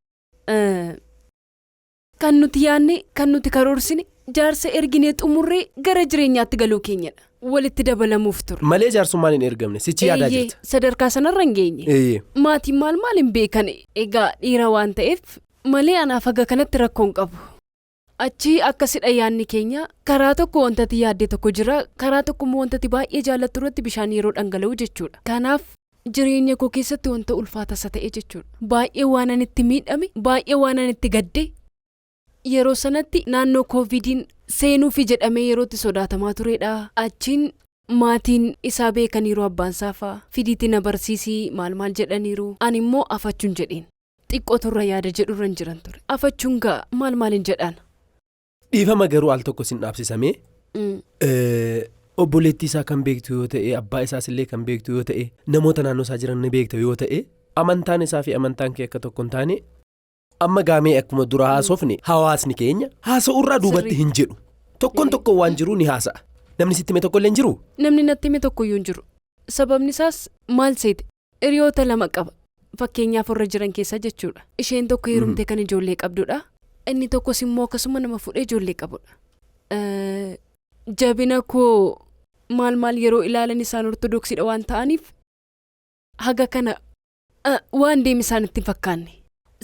Kan nuti yaanne kan nuti karoorsine jaarsa erginee xumurree gara jireenyaatti galuu keenyadha. Walitti dabalamuuf ture. Malee jaarsummaan hin ergamne sichi yaadaa jirta. Sadarkaa sanarra hin geenye. Maatiin maal hin beekan egaa dhiira waan ta'eef malee anaaf haga kanatti rakkoon qabu. Achi akkasidha yaanni keenya karaa tokko wantati yaaddee tokko jira karaa tokko immoo wantati baay'ee jaallattu irratti bishaan yeroo dhangala'u jechuudha. Kanaaf jireenya koo keessatti wanta ulfaatasa ta'e jechuudha. Baay'ee waanan itti miidhame baay'ee waanan itti gadde yeroo sanatti naannoo koovidiin seenuufi jedhamee yerootti sodaatamaa turedha. Achiin maatiin isaa beekaniiru abbaan saafaa fidiitti na barsiisii maal jedhaniiru. Ani immoo afachuun jedheen xiqqoo turra yaada jedhurra hin jiran ture. Afachuun gaa maal hin jedhaan. Dhiifama garuu al tokko sin dhaabsisamee obboleettii isaa kan beektu yoo ta'e abbaa isaas illee kan beektu yoo ta'e namoota naannoo isaa jiran ni beektu yoo ta'e amantaan isaa fi amantaan kee akka tokko hin taane amma gaamee akkuma dura haasofne hawaasni keenya haasa'urraa duubatti hin jedhu tokkoon tokko waan jiru ni haasa'a namni sitti hime tokko illee hin jiru. Namni natti hime tokkoyyuu hin jiru sababni isaas maal seete hiriyoota lama qaba fakkeenyaaf warra jiran keessa jechuudha isheen tokko heerumtee kan ijoollee qabdudha inni tokkos immoo akkasuma nama fudhee ijoollee qabudha. Jabina koo maal yeroo ilaalan isaan ortodoksiidha waan ta'aniif haga kana waan deemi isaan itti fakkaanne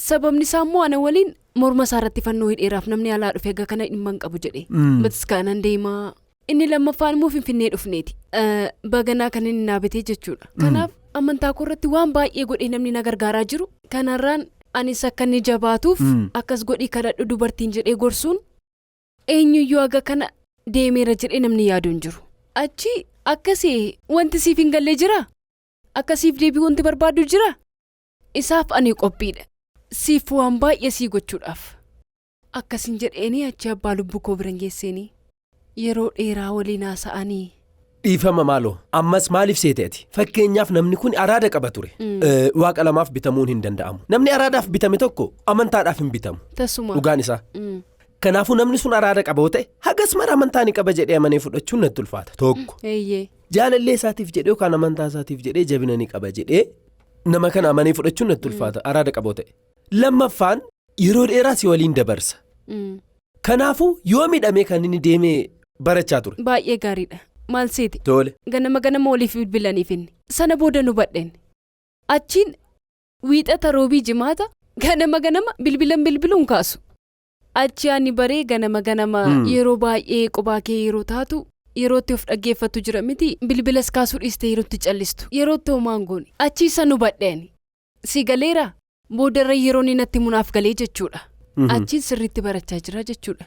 sababni isaa immoo ana waliin morma isaa irratti fannoo hidheeraaf namni alaa dhufe haga kana dhimma hin qabu jedhee bataskaanan deemaa inni lammaffaan immoo finfinnee dhufneeti baganaa kan inni naabitee jechuudha. Kanaaf amantaa koo irratti waan baay'ee godhee namni na gargaaraa jiru kanarraan anis akka inni jabaatuuf akkas godhii kadhadhu dubartiin jedhee gorsuun eenyuyyuu haga kana deemeera jedhee namni yaadu hin jiru. Achi akkasii wanti siif hin gallee jira akkasiif deebii wanti barbaadu jira isaaf ani qophiidha siif waan baay'ee sii gochuudhaaf akkasin jedheeni achi abbaa lubbuu koo biran geesseenii yeroo dheeraa waliin haasa'anii. Dhiifama maaloo ammas maaliif seeteeti fakkeenyaaf namni kun araada qaba ture waaqa lamaaf bitamuun hin danda'amu namni araadaaf bitame tokko amantaadhaaf hin bitamu dhugaan isaa. Kanaafuu namni sun araada qaboo ta'e hagas mara amantaa ni qaba jedhee amanee fudhachuun natti ulfaata tokko jaalallee isaatiif jedhee yookaan amantaa isaatiif jedhee jabina ni qaba jedhee nama kana amanee fudhachuun natti ulfaata araada qaboo ta'e. Lammaffaan yeroo dheeraa si waliin dabarsa kanaafuu yoo midhamee kan inni deemee barachaa ture. Baay'ee gaariidha maal seeti tole ganama waliif bilbilaniif inni sana booda nu badheen achiin wiixata roobii jimaata ganama bilbiluun kaasu. Achi ani baree ganama yeroo baay'ee qubaa kee yeroo taatu yerootti of dhaggeeffatu jira miti bilbilas kaasuu dhiistee yerootti callistu yerootti homaan goone achi isa nu badheen si galeera boodarra yeroon natti munaaf galee jechuudha. Achiin sirriitti barachaa jira jechuudha.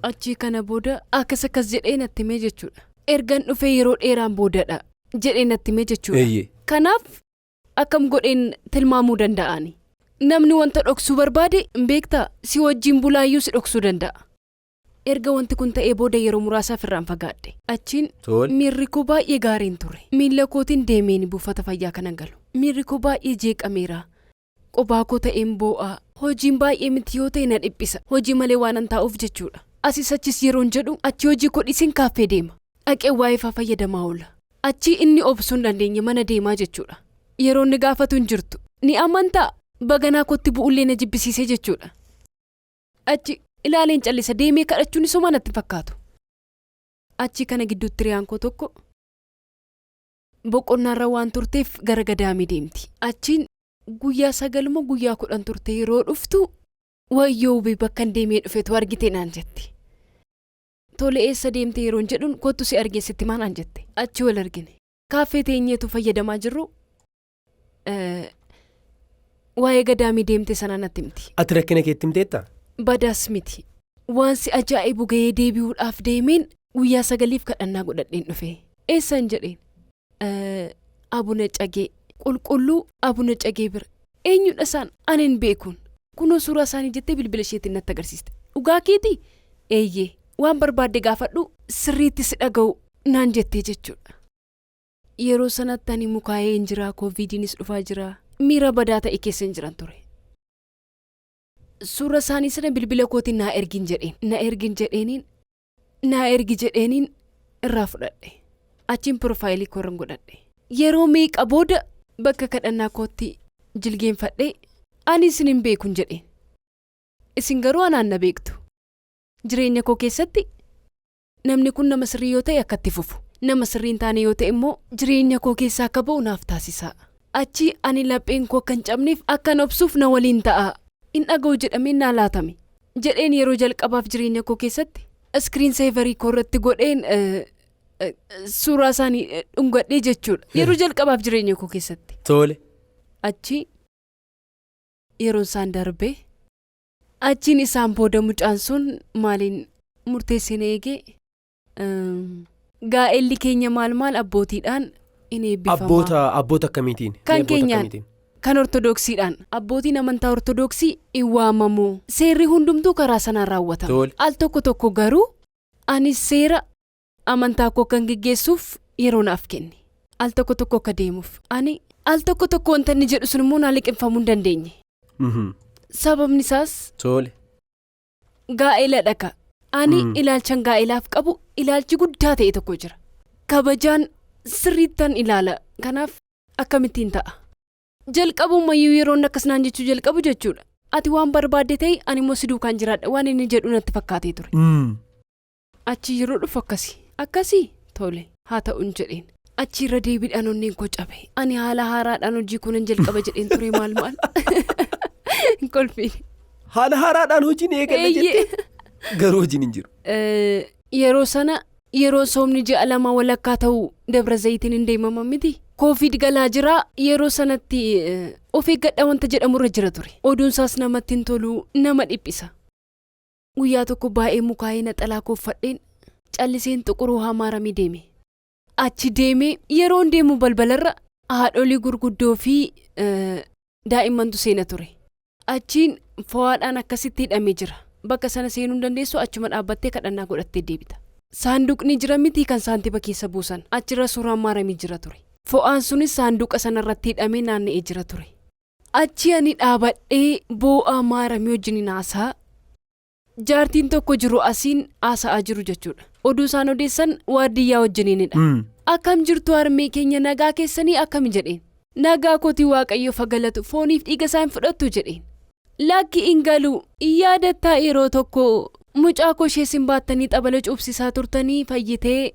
Achi kana booda akkas jedhee natti himee jechuudha. Ergan dhufee yeroo dheeraan boodadha jedhee natti himee jechuudha. Kanaaf akkam godheen tilmaamuu danda'ani. Namni wanta dhoksuu barbaade beektaa si wajjin bulaayyuu si dhoksuu danda'a. Erga wanti kun ta'ee booda yeroo muraasaaf irraan fagaadhe. Achiin miirri koo baay'ee gaariin ture. Miila kootiin deemeen buufata fayyaa kanan galu. Miirri koo baay'ee jeeqameera. Qophaa koo ta'een boo'aa. Hojiin baay'ee miti yoo ta'e na dhiphisa. Hojii malee waan an taa'uuf jechuudha. Asis achis yeroon jedhu achi hojii koo dhiisiin kaaffee deema. Dhaqee waa'ee fayyadamaa oola. Achi inni obsuu hin dandeenye mana deemaa jechuudha. Yeroo inni gaafatu hin jirtu. Ni amantaa? Baganaa kootti bu'ullee na jibbisiisee jechuudha. Achi ilaaleen callisa deemee kadhachuun isuma natti fakkaatu. Achi kana gidduutti riyaan koo tokko boqonnaarra waan turteef gara gadaamii deemti. Achiin guyyaa 9 guyyaa 10 turte yeroo dhuftu wayyoo bakka deemee dhufeetu argite naan jette. Tole eessa deemte yeroon jedhuun kottu si argeessitti maanaan jette. Achi wal argine. Kaaffee teenyeetu fayyadamaa jirru. Waa'ee gadaamii deemte sana natti himti. Ati rakkina keetti himteetta? Badaas miti. Waan si ajaa'ibu gahee deebi'uudhaaf deemeen guyyaa 9 kadhannaa godhadheen dhufe. Eessan jedheen? Abuna cagee qulqulluu abuna cagee bira. Eenyudha isaan? Ani hin beekuun. Kunoo suuraa isaanii jettee bilbila isheetiin natti agarsiiste. Dhugaa keetii? Eeyyee. Waan barbaadde gaafadhu sirriitti si dhaga'u naan jettee jechuudha. Yeroo sanatti ani mukaa'ee hin jiraa koovidiinis dhufaa jiraa. Miira badaa ta'e keessa hin jiran ture. Suura isaanii sana bilbila kootiin naa ergi jedheeniin irraa fudhadhe. Achiin piroofaayilii koo irra godhadhe. Yeroo meeqa booda bakka kadhannaa kootti jilgeenfadhe ani isin hin beekun jedheen. Isin garuu anaan na beektu. Jireenya koo keessatti namni kun nama sirrii yoo ta'e akka itti fufu. Nama sirrii hin taane yoo ta'e immoo jireenya koo keessaa akka ba'u naaf taasisa. Achi ani lapheen koo kan cabneef akkan obsuuf na waliin ta'a. In dhaga'u jedhameen naa laatame. Jedheen yeroo jalqabaaf jireenya koo keessatti iskiriin seevarii koo irratti godheen suuraa isaanii dhungadhee jechuudha. Yeroo jalqabaaf jireenya koo keessatti. Tole. Achi yeroo isaan darbee achiin isaan booda mucaan sun maaliin murteessine eegee gaa'elli keenya maal abbootiidhaan in eebbifama. Abboota akkamiitiin? Kan keenyaan kan ortodoksiidhaan abbootiin amantaa ortodoksii in waamamu. Seerri hundumtuu karaa sanaan raawwatama. Al tokko garuu ani seera amantaa koo kan geggeessuuf yeroo naaf kenni. Al tokko tokko akka deemuuf. Ani al tokko tokko wanta inni jedhu sun immoo naa liqinfamuu hin dandeenye. Sababni isaas Tole. gaa'ela dhaka. Ani ilaalchan gaa'elaaf qabu ilaalchi guddaa ta'e tokko jira. Kabajaan sirriittan ilaala. Kanaaf akkamittiin ta'a. Jalqabumayyuu yeroon akkas naan jechuu jalqabu jechuudha. Ati waan barbaadde ta'e ani immoo si duukaan jiraadha waan inni jedhu natti fakkaatee ture. Achi yeroo dhufu akkasii tole haa ta'uun jedheen. Achi irra deebiidhaan onneen koo cabe. Ani haala haaraadhaan hojii kunan jalqaba jedheen ture maal. Kolfiin. Haala haaraadhaan hojiin eegalla jettee garuu hojiin hin jiru. Yeroo sana yeroo soomni ji'a lama walakkaa ta'u dabra zayitiin hin deemaman miti. Koovid galaa jira yeroo sanatti of eeggadha wanta jedhamurra jira ture. Oduunsaas namatti hin tolu nama dhiphisa. Guyyaa tokko baay'ee mukaa'ee naxalaa kooffadheen calliseen xuquruu hamaaramii deeme. Achi deemee yeroon deemu balbalarra haadholii gurguddoo fi daa'immantu seena ture. Achiin fo'aadhaan akkasitti hidhamee jira. Bakka sana seenuu hin dandeessu achuma dhaabbattee kadhannaa godhattee deebita. Saanduqni jira miti kan saantiba keessa buusan. Achirra suuraan maaramii jira ture. Fo'aan sunis saanduqa sanarratti hidhamee naanna'ee jira ture. Achi ani dhaabadhee boo'aa maaramii wajjin haasaa. Jaartiin tokko jiru asiin haasa'aa jiru jechuudha. Oduu isaan odeessan waardiyyaa wajjiniinidha. Akkam jirtu harmee keenya nagaa keessanii akkami jedheen. Nagaa kootii waaqayyo fagalatu fooniif dhiiga isaa hin fudhattu jedheen. Lakki hin galu yaadattaa yeroo tokko mucaa koo ishee sin baattanii xabala cuubsisaa turtanii fayyitee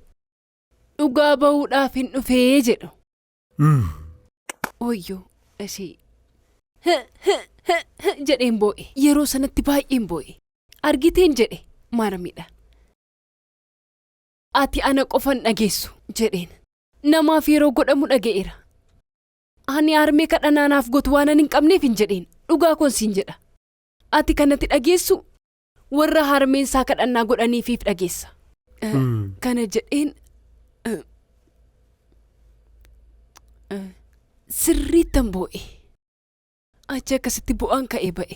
dhugaa ba'uudhaaf hin dhufee jedhu. Oyyoo ishee jedheen boo'e. Yeroo sanatti baay'een boo'e. Argiteen jedhe maaramiidha. Ati ana qofan dhageessu jedheen. Namaaf yeroo godhamu dhaga'eera. Ani harmee kadhanaanaaf gotu waan hin qabneef hin jedheen. Dhugaa koon siin jedha. Ati kanatti dhageessu warra harmeensaa kadhannaa godhaniifiif dhageessa. Kana jedheen sirriittan boo'e. Achi akkasitti bu'aan ka'ee ba'e.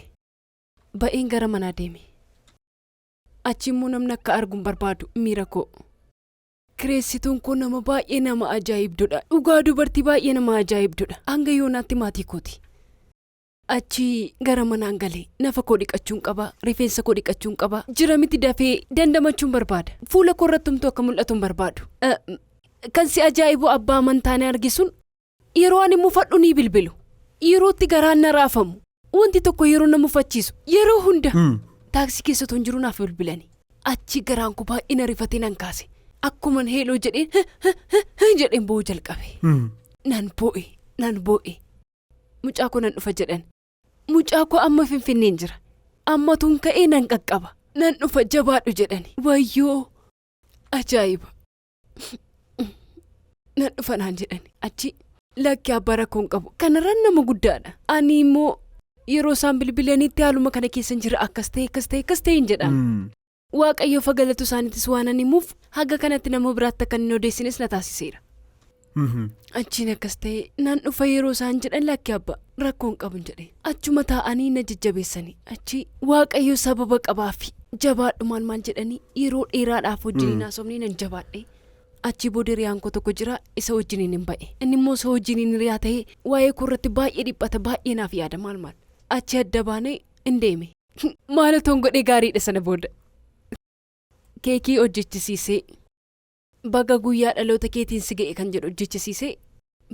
Ba'een gara manaa deeme. Achi immoo namni akka arguun barbaadu miira koo. Kireessituun koo nama baay'ee nama ajaa'ibdudha. Dhugaa dubartii baay'ee nama ajaa'ibdudha. Hanga yoonaatti maatii kooti. Achi gara manaan galee nafa koo dhiqachuun qaba. Rifeensa koo dhiqachuun qaba. Jira miti dafee dandamachuun barbaada. Fuula koo irrattumtuu akka mul'atuun barbaadu. Kan si ajaa'ibu abbaa amantaa na argisuun yeroo ani mufadhu ni bilbilu. Yerootti garaan na raafamu. Wanti tokko yeroo na mufachiisu. Yeroo hunda. Taaksii keessa toon jiru naaf bilbilani. Achi garaan koo baay'ee na rifatee nan kaase. Akkuman heeloo jedheen boo'uu jalqabe. Nan boo'e. Mucaa koo nan dhufa jedhan. Mucaa koo amma Finfinneen jira. Amma tuun ka'ee nan qaqqaba. Nan dhufa jabaadhu jedhani. Wayyoo ajaa'iba. Nan dhufa naan jedhani. Achi lakki abbaa rakkoon qabu. Kanarraan nama guddaadha. Ani immoo yeroo isaan bilbilanitti haaluma kana keessan jira akkas ta'e hin jedhan. Waaqayyo fagalatu isaaniitis waan animuuf haga kanatti nama biraatti akka hin odeessines na taasiseera. Achiin akkas ta'e nan dhufa yeroo isaan jedhan lakki abbaa rakkoon qabu jedhe. Achuma taa'anii na jajjabeessanii. Achi waaqayyo sababa qabaafi jabaadhu maal jedhanii yeroo dheeraadhaaf wajjiniin haasofnee nan jabaadhe. Achi booda hiriyaan koo tokko jira isa wajjiniin hin ba'e. Inni immoo isa wajjiniin hiriyaa ta'ee waa'ee koo irratti baay'ee dhiphata baay'ee naaf yaada maal. Achi adda baanee hin deeme. Maalatoon godhee gaariidha sana booda. Keekii hojjechisiisee baga guyyaa dhaloota keetiin si ga'e kan jedhu hojjechisiisee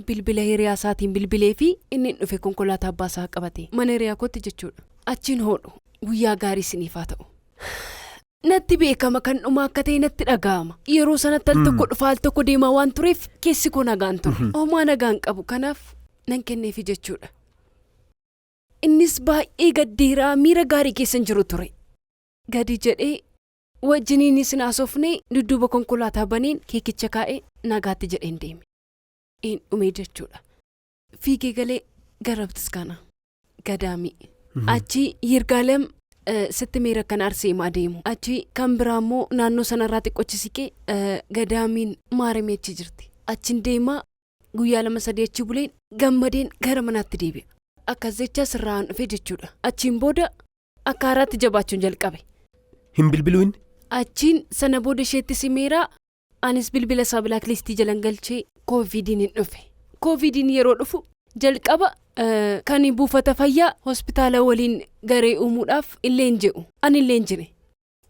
bilbila hiriyaa isaatiin bilbilee fi inni dhufe konkolaataa abbaa isaa qabate mana hiriyaa kootti jechuudha. Achiin hoodhu guyyaa gaarii siniif haa ta'u. Natti beekama kan dhumaa akka ta'e natti dhaga'ama. Yeroo sanatti al tokko dhufa al tokko deemaa waan tureef keessi koo nagaan ture. Homaa nagaan qabu kanaaf nan kenneefi jechuudha. Innis baay'ee gaddeeraa miira gaarii keessan jiru ture. Gadi jedhee wajjiniin isin haasofnee dudduuba konkolaataa baneen keekicha kaa'ee nagaatti jedheen deeme. Een dhumee jechuudha. Fiigee galee gara bataskaanaa gadaamii. Achi yirgaalem sitti miira kan arseemaa deemu. Achi kan biraa immoo naannoo sanarraa xiqqochisiqee gadaamiin maarameechi jirti. Achiin deemaa guyyaa 2-3 achi buleen gammadeen gara manaatti deebi'a. Akkas jecha sirraan dhufe jechuudha. Achiin booda akka haaraatti jabaachuun jalqabe. Hin bilbiluun? Achiin sana booda isheetti simeeraa anis bilbila isaa bilaaklistii jalan galchee koovidiin hin dhufe. Koovidiin yeroo dhufu jalqaba kan buufata fayyaa hospitaala waliin garee uumuudhaaf illeen jedhu ani illeen jire.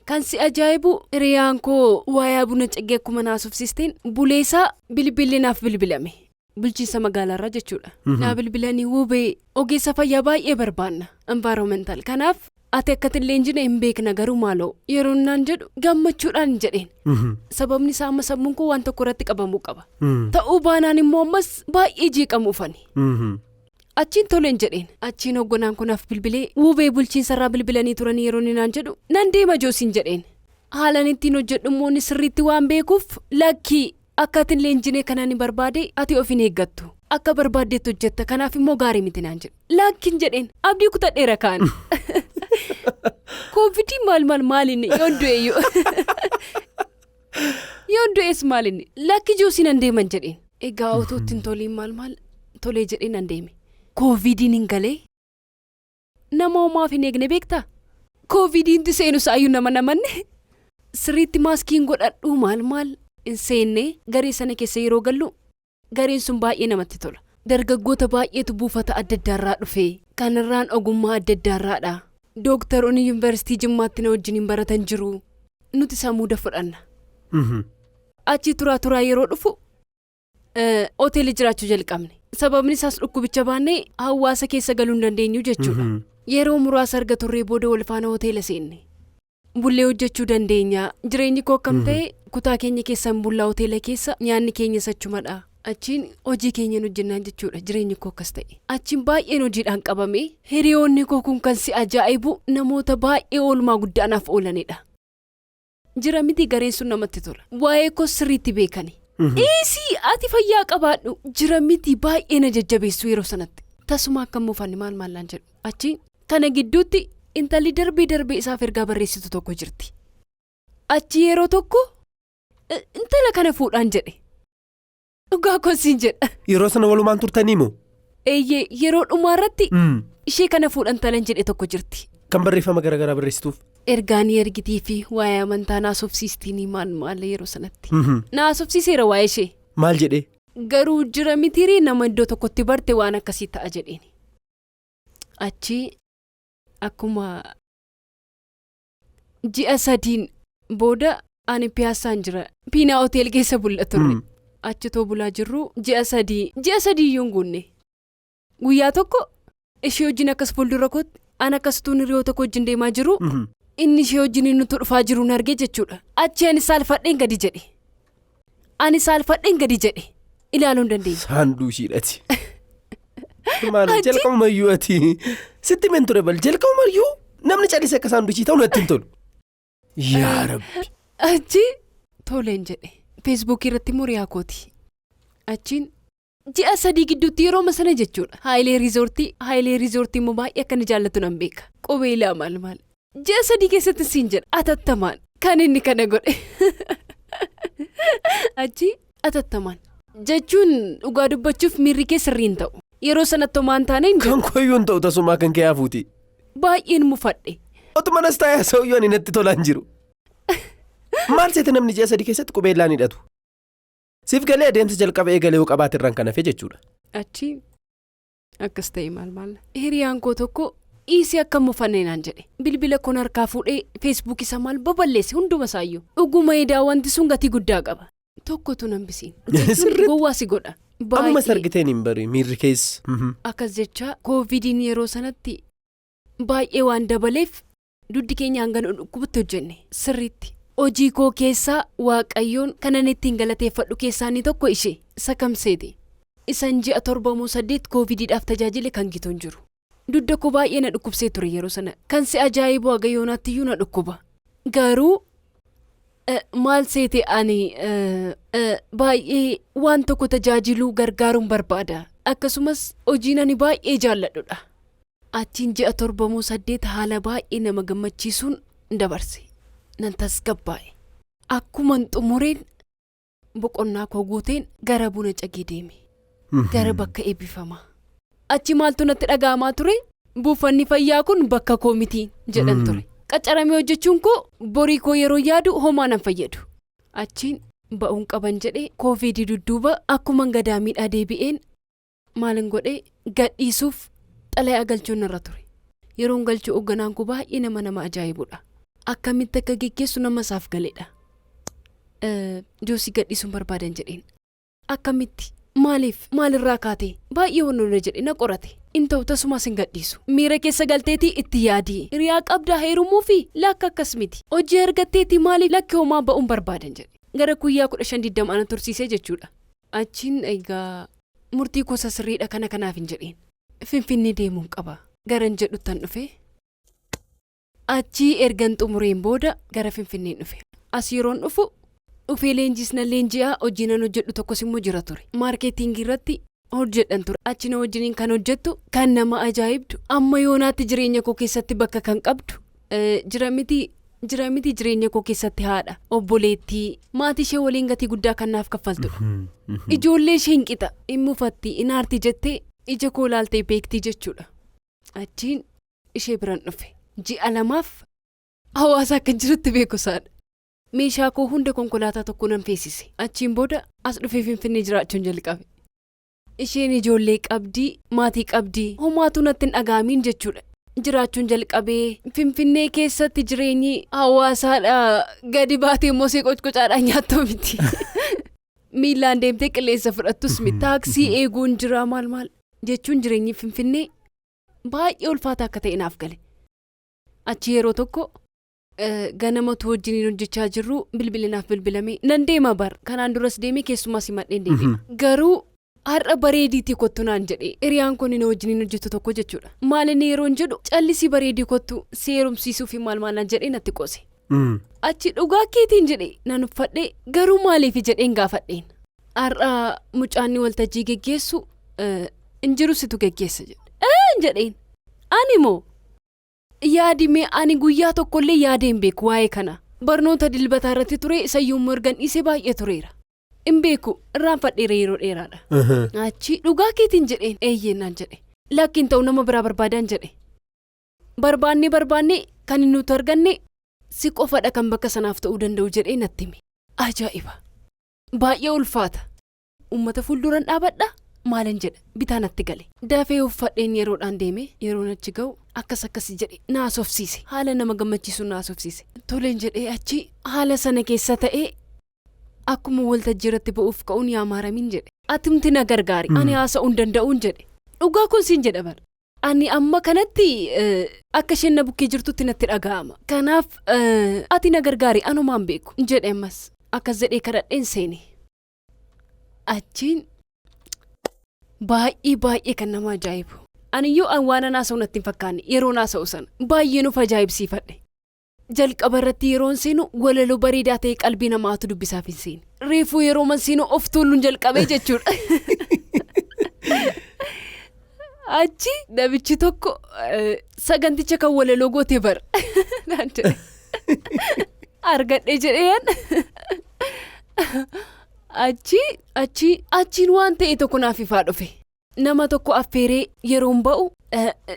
Kan si ajaa'ibu hiriyaan koo waayaa buna caggee akkuma naasofsiisteen buleesaa bilbilli naaf bilbilame. Bulchiinsa magaalaarraa jechuudha. Naa bilbilanii Wuubee ogeessa fayyaa baay'ee barbaanna environmental. Kanaaf ati akkati illee hin jine hin beekna garuu maaloo yeroo naan jedhu gammachuudhaan jedheen. Sababni isaa amma sammuun koo waan tokko irratti qabamuu qaba. Ta'uu baanaan immoo ammas baay'ee jeeqamuufani. Achiin toleen jedheen. Achiin hogganaan kunaaf bilbilee Wuubee bulchiinsarraa bilbilanii turanii yeroo naan jedhu nan deema joosiin jedheen. Haalaan ittiin hojjedhu immoo sirriitti waan beekuuf lakkii akka ati illee hin jine kanaan hin barbaade ati of hin eeggattu. Akka barbaaddeetti hojjetta kanaaf immoo gaarii miti naan jedhu. Lakkiin jedheen abdii kutadheera kaan. Koovidii maalinni yoon du'eeyyuu. Yoon du'ees maalinni lakki joosiin an deeman jedheen. Egaa otootti hin toliin maal tolee jedheen an deeme. Koovidiin hin galee nama homaaf hin eegne beektaa? Koovidiinti seenu saayyuu nama namanne. Sirriitti maaskiin godhadhuu maal hin seenne garee sana keessa yeroo gallu gareen sun baay'ee namatti tola. Dargaggoota baay'eetu buufata adda addaarraa dhufe. Kanarraan ogummaa adda addaarraadha. Dooktaroonni yuunivarsiitii Jimmaatti na wajjin hin baratan jiru. Nuti isaa muuda fudhanna. Achi turaa yeroo dhufu hoteelli jiraachuu jalqabne. Sababni isaas dhukkubicha baannee hawaasa keessa galuu hin dandeenyu jechuudha. Yeroo muraasa arga turree booda wal faana hoteela seenne. Bullee hojjechuu dandeenya. Jireenyi koo akkam ta'e kutaa keenya keessan bullaa hoteela keessa nyaanni keenya sachumadha. Achiin hojii keenya hojjennaan jechuudha. Jireenyi koo akkas ta'e. Achiin baay'een hojiidhaan qabame. Hiriyoonni koo kun kan si ajaa'ibu namoota baay'ee oolmaa guddaanaaf oolanidha. Jira miti gareen sun namatti tola. Waa'ee koo sirriitti beekani. Eesii ati fayyaa qabaadhu. Jira miti baay'ee na jajjabeessu yeroo sanatti. Tasuma akka muufanni maallaan jedhu. Achiin kana gidduutti intalli darbee isaaf ergaa barreessitu tokko jirti. Achi yeroo tokko intala kana fuudhaan jedhe. Dhugaa kosiin jedha. Yeroo sana walumaan turtanii moo? Eeyyee yeroo dhumaarratti ishee kana fuudhan talan jedhe tokko jirti. Kan barreeffama garaagaraa barreessituuf? Ergaanii ergitii fi waa'ee amantaa naasofsiistiin maal yeroo sanatti. Naasofsiiseera waa'ee ishee. Maal jedhee? Garuu jira mitiirii nama iddoo tokkotti barte waan akkasii ta'a jedheen. Achi akkuma ji'a 3 booda ani piyaasaan jira. Piinaa hotel keessa bulla turre. Achitoo bulaa jirru ji'a 3 iyyuu hin guunne. Guyyaa tokko ishee wajjin akkas fuuldura kootti an akkasutuun hiriyoo tokko wajjin deemaa jiru. Inni ishee wajjin nuti dhufaa jiru argee jechuudha. Achi ani saalfadheen gadi jedhe. Ilaaluu hin dandeenye. Saanduu ishiidhati. Maal jalqabumayyuu ati sitti men ture bal jalqabumayyuu namni callisee akka saanduu ishii ta'u natti hin tolu. Yaa Rabbi. Achi toleen jedhe. Feesbuukii irratti muriyaa kooti. Achiin ji'a 3 gidduutti yeroo masana jechuudha. Haayilee riizoortii immoo baay'ee akka ni jaallatu nan beeka. Qubeelaa maal. Ji'a 3 keessatti siin jedha. Atattamaan kan inni kana godhe. Achi atattamaan. Jechuun dhugaa dubbachuuf miirri kee sirrii hin ta'u. Yeroo sanatti homaan taane hin jiru. Kan koyyuu hin ta'u tasumaa kan kee hafuuti. Baay'een mufadhe. Otuma nas taa'ee sa'uyyoo ani natti tolaan jiru. Maal seete namni ji'a 3 keessatti qubeellaan hidhatu? Siif galee adeemsa jalqaba eegalee yoo qabaate irraan kan hafe jechuudha. Achi akkas ta'e maal. Hiriyaan koo tokko dhiisii akka mufannee naan jedhe. Bilbila kun harkaa fuudhee feesbuukii isaa maal baballeesse hunduma isaayyuu. Dhuguma edaa wanti sun gatii guddaa qaba. Tokkotu nan bisiin. Gowwaa si godha. Amma sargiteen hin bari miirri keessa. Akkas jecha koovidiin yeroo sanatti baay'ee waan dabaleef duddi keenya hangana dhukkubutti hojjenne sirriitti. Hojii koo keessaa waaqayyoon kanan ittiin galateeffadhu keessaanii tokko ishee sakamseeti. Isan ji'a 7 koovidiidhaaf tajaajile kan gitoon jiru. Dudda koo baay'ee na dhukkubsee ture yeroo sana. Kan si ajaa'ibu hagayoonaattiyyuu na dhukkuba. Garuu maal seete ani baay'ee waan tokko tajaajiluu gargaaruun barbaada. Akkasumas hojiin ani baay'ee jaalladhudha. Achiin ji'a 7 haala baay'ee nama gammachiisuun dabarse. Nan tasgabbaa'e. Akkuman xumureen boqonnaa koo guuteen gara buna cagee deeme. Gara bakka eebbifamaa. Achi maaltu natti dhaga'amaa ture? Buufanni fayyaa kun bakka koo miti jedhan ture. Qacaramee hojjechuun koo borii koo yeroo yaadu homaa nan fayyadu. Achiin ba'uun qaban jedhee koovidii dudduuba akkuma gadaa miidhaa deebi'een maalin godhee gadhiisuuf xalayaa galchuun irra ture. Yeroon galchuu hoogganaan koo baay'ee nama ajaa'ibudha. Akkamitti akka geggeessu nama isaaf galeedha. Joosii gadhiisuun barbaadan jedheen. Akkamitti maalirraa kaatee baay'ee wannoona jedhe na qorate. Inta'u tasumas hin gadhiisu. Miira keessa galteetii itti yaadii. Hiriyaa qabdaa heerumuu fi lakka akkas miti. Hojii argatteetii maaliif lakki homaa ba'uun barbaadan jedhe. Gara guyyaa 15-20 ana tursiisee jechuudha. Achiin egaa murtii gosa sirriidha kanaaf hin jedheen. Finfinnee deemuun qaba. Garan jedhuttan dhufe. Achii ergan xumureen booda gara Finfinneen dhufe. As yeroon dhufee leenji'a hojiinan hojjedhu tokkos immoo jira ture. Maarkeetingii irratti hojjedhan ture. Achina wajjiniin kan hojjettu kan nama ajaa'ibdu amma yoonaatti jireenya koo keessatti bakka kan qabdu jira miti jireenya koo keessatti haadha obboleettii maatii ishee waliin gatii guddaa kan naaf kaffaltudha. Ijoollee ishee hin qixa hin mufatti hin aarti jettee ija koo laaltee beektii jechuudha. Achiin ishee biran dhufe. Ji'a 2 hawaasa akka jirutti beeku saadha. Meeshaa koo hunda konkolaataa tokko nan feesise. Achiin booda as dhufee Finfinnee jiraachuun jalqabe. Isheen ijoollee qabdii, maatii qabdii, homaatu natti hin dhaga'amiin jechuudha. Jiraachuun jalqabee Finfinnee keessatti jireenyi hawaasaadha gadi baatee immoo see qococaadhaan nyaattu miti. Miilaan deemtee qilleensa fudhattus miti. Taaksii eeguun jira maal jechuun jireenyi Finfinnee baay'ee ulfaata akka ta'e naaf gale. Achi yeroo tokko ganamatu wajjiniin hojjechaa jirru bilbilinaaf bilbilame nan deema bar kanaan duras deemee keessumas himadheen deebi'a. Garuu har'a bareediitii kottu naan jedhe hiriyaan kun inni wajjiniin hojjetu tokko jechuudha. Maalinni yeroon jedhu callisii bareedii kottu seerumsiisuu fi maal naan jedhee natti qoose. Achi dhugaa keetiin jedhe nan uffadhee garuu maaliif jedheen gaafadheen. Har'a mucaanni waltajjii geggeessu injiru situ geggeessa jedheen. Ani moo yaadimee ani guyyaa tokkollee yaadeen beeku waa'ee kana. Barnoota dilbataa irratti ture isayyuu morgan dhiisee baay'ee tureera. In beeku irraanfadheera yeroo dheeraadha. Achi dhugaa keetiin jedheen eeyyeenaan jedhe. Lakkiin ta'u nama biraa barbaadaan jedhe. Barbaanne kan inni nuti arganne si qofadha kan bakka sanaaf ta'uu danda'u jedhee natti hime. Ajaa'iba! Baay'ee ulfaata. Uummata fuulduran dhaabadha maalan jedha bitaa natti gale. Dafee uffadheen yeroodhaan deeme yeroon achi ga'u akkas jedhe naasofsiise. Haala nama gammachiisu naasofsiise. Toleen jedhee achi haala sana keessa ta'ee akkuma waltajjii irratti ba'uuf ka'uun yaa maaramiin jedhe. Atimti na gargaari ani haasa'uun danda'uun jedhe. Dhugaa kun siin jedha bara. Ani amma kanatti akka isheen na bukkee jirtutti natti dhaga'ama. Kanaaf ati na gargaari anumaan beeku jedhe ammas akkas jedhee kadhadheen seene. Achiin baay'ee kan nama ajaa'ibu. Aniyyuu waan naasa'u natti hin fakkaanne yeroo naasa'u sana baay'ee nuuf ajaa'ibsiifadhe. Jalqaba irratti yeroon seenu walaloo bareedaa ta'e qalbii namaatu dubbisaaf hin seene. Reefuu yeroo man seenu of tuuluun jalqabee jechuudha. Achi namichi tokko saganticha kan walaloo gootee bara. Naan jedhe. Argadhee jedheen. Achiin waan ta'e tokko naaf ifaa dhufe. Nama tokko affeeree yeroon ba'u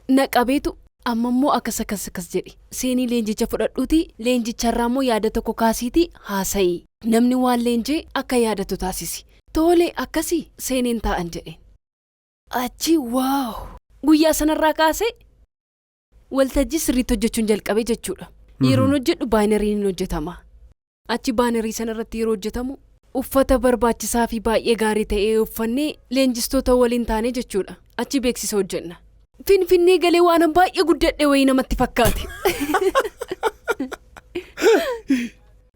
na qabeetu amma immoo akkas jedhe. Seenii leenjicha fudhadhuuti leenjicharraa immoo yaada tokko kaasiiti haasa'ii. Namni waan leenjee akka yaadatu taasisi. Tole akkasii seeniin taa'an jedhe. Achi waaw! Guyyaa sanarraa kaasee waltajjii sirriitti hojjechuun jalqabee jechuudha. Yeroon hojjedhu baaneriin hojjetama. Achi baanerii sanarratti yeroo hojjetamu uffata barbaachisaa fi baay'ee gaarii ta'ee uffannee leenjistoota waliin taane jechuudha. Achi beeksisa hojjenna. Finfinnee galee waan baay'ee guddadhe wayii namatti fakkaate.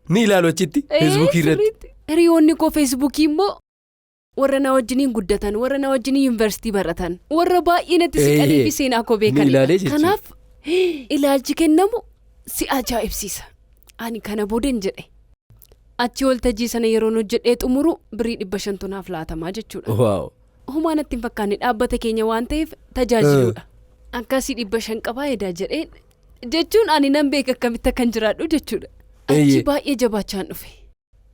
Ni ilaalu achitti Feesbuukii irratti. Hiriyoonni koo Feesbuukii immoo warra na wajjiniin guddatan, warra na wajjiniin yuunivarsiitii baratan, warra baay'ee natti siqanii fi seenaa koo beekanii. Kanaaf ilaalchi kennamu si ajaa'ibsiisa. Ani kana booden jedhe. Achi waltajjii sana yeroon hojjedhee xumuru birii 500 naaf laatamaa jechuudha. Homaa natti hin fakkaanne dhaabbata keenya waan ta'eef tajaajiluudha. Akkasii 500 qabaa edaa jedheen jechuun ani nan beeka akkamitti akkan jiraadhu jechuudha. Achi baay'ee jabaachaan dhufe.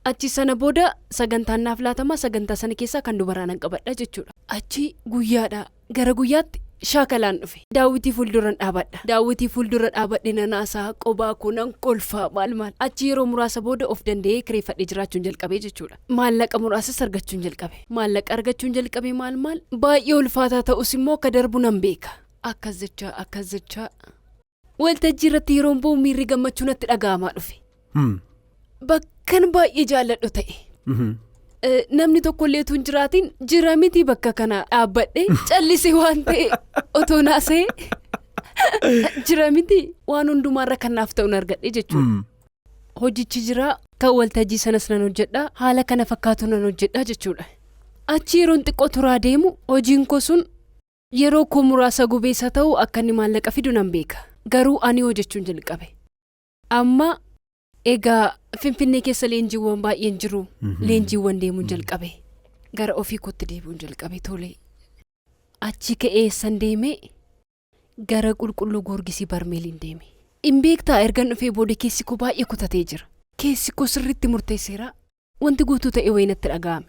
Achi sana booda sagantaan naaf laatamaa sagantaa sana keessaa kan dubaraa nan qabadha jechuudha. Achi guyyaadha gara guyyaatti shaakalaan dhufe. Daawwitii fuulduran dhaabadha. Daawwitii fuuldura dhaabadhe nanaasaa qobaa kunan kolfaa maal. Achi yeroo muraasa booda of danda'ee kireeffadhee jiraachuun jalqabee jechuudha. Maallaqa muraasas argachuun jalqabe. Maallaqa argachuun jalqabe maal. Baay'ee ulfaataa ta'us immoo akka darbu nan beeka. Akkas jechaa. Waltajjii irratti yeroo ba'u miirri gammachuu natti dhaga'amaa dhufe. Bakkan baay'ee jaalladhu ta'e. Namni tokkollee utuu hin jiraatiin jira miti bakka kana dhaabbadhe callisee waan ta'e otoo naasee jira miti waan hundumaarra kan naaf ta'uun argadhe jechuudha. Hojichi jira kan waltajjii sanas nan hojjedha haala kana fakkaatu nan hojjedha jechuudha. Achi yeroon xiqqoo turaa deemu hojiin koo sun yeroo koo muraasa gubeessa ta'u akka inni maallaqa fidu nan beeka. Garuu ani hojjechuun jalqabe. Amma egaa Finfinnee keessa leenjiiwwan baay'een jiru. Leenjiiwwan deemuun jalqabe. Gara ofii kootti deebi'uun jalqabe tole. Achi ka'ee san deeme gara qulqulluu Goorgisii Barmeeliin deeme. In beektaa ergan dhufee booda keessi koo baay'ee kutatee jira. Keessi koo sirriitti murteesseera. Wanti guutuu ta'e wayinatti dhaga'ame.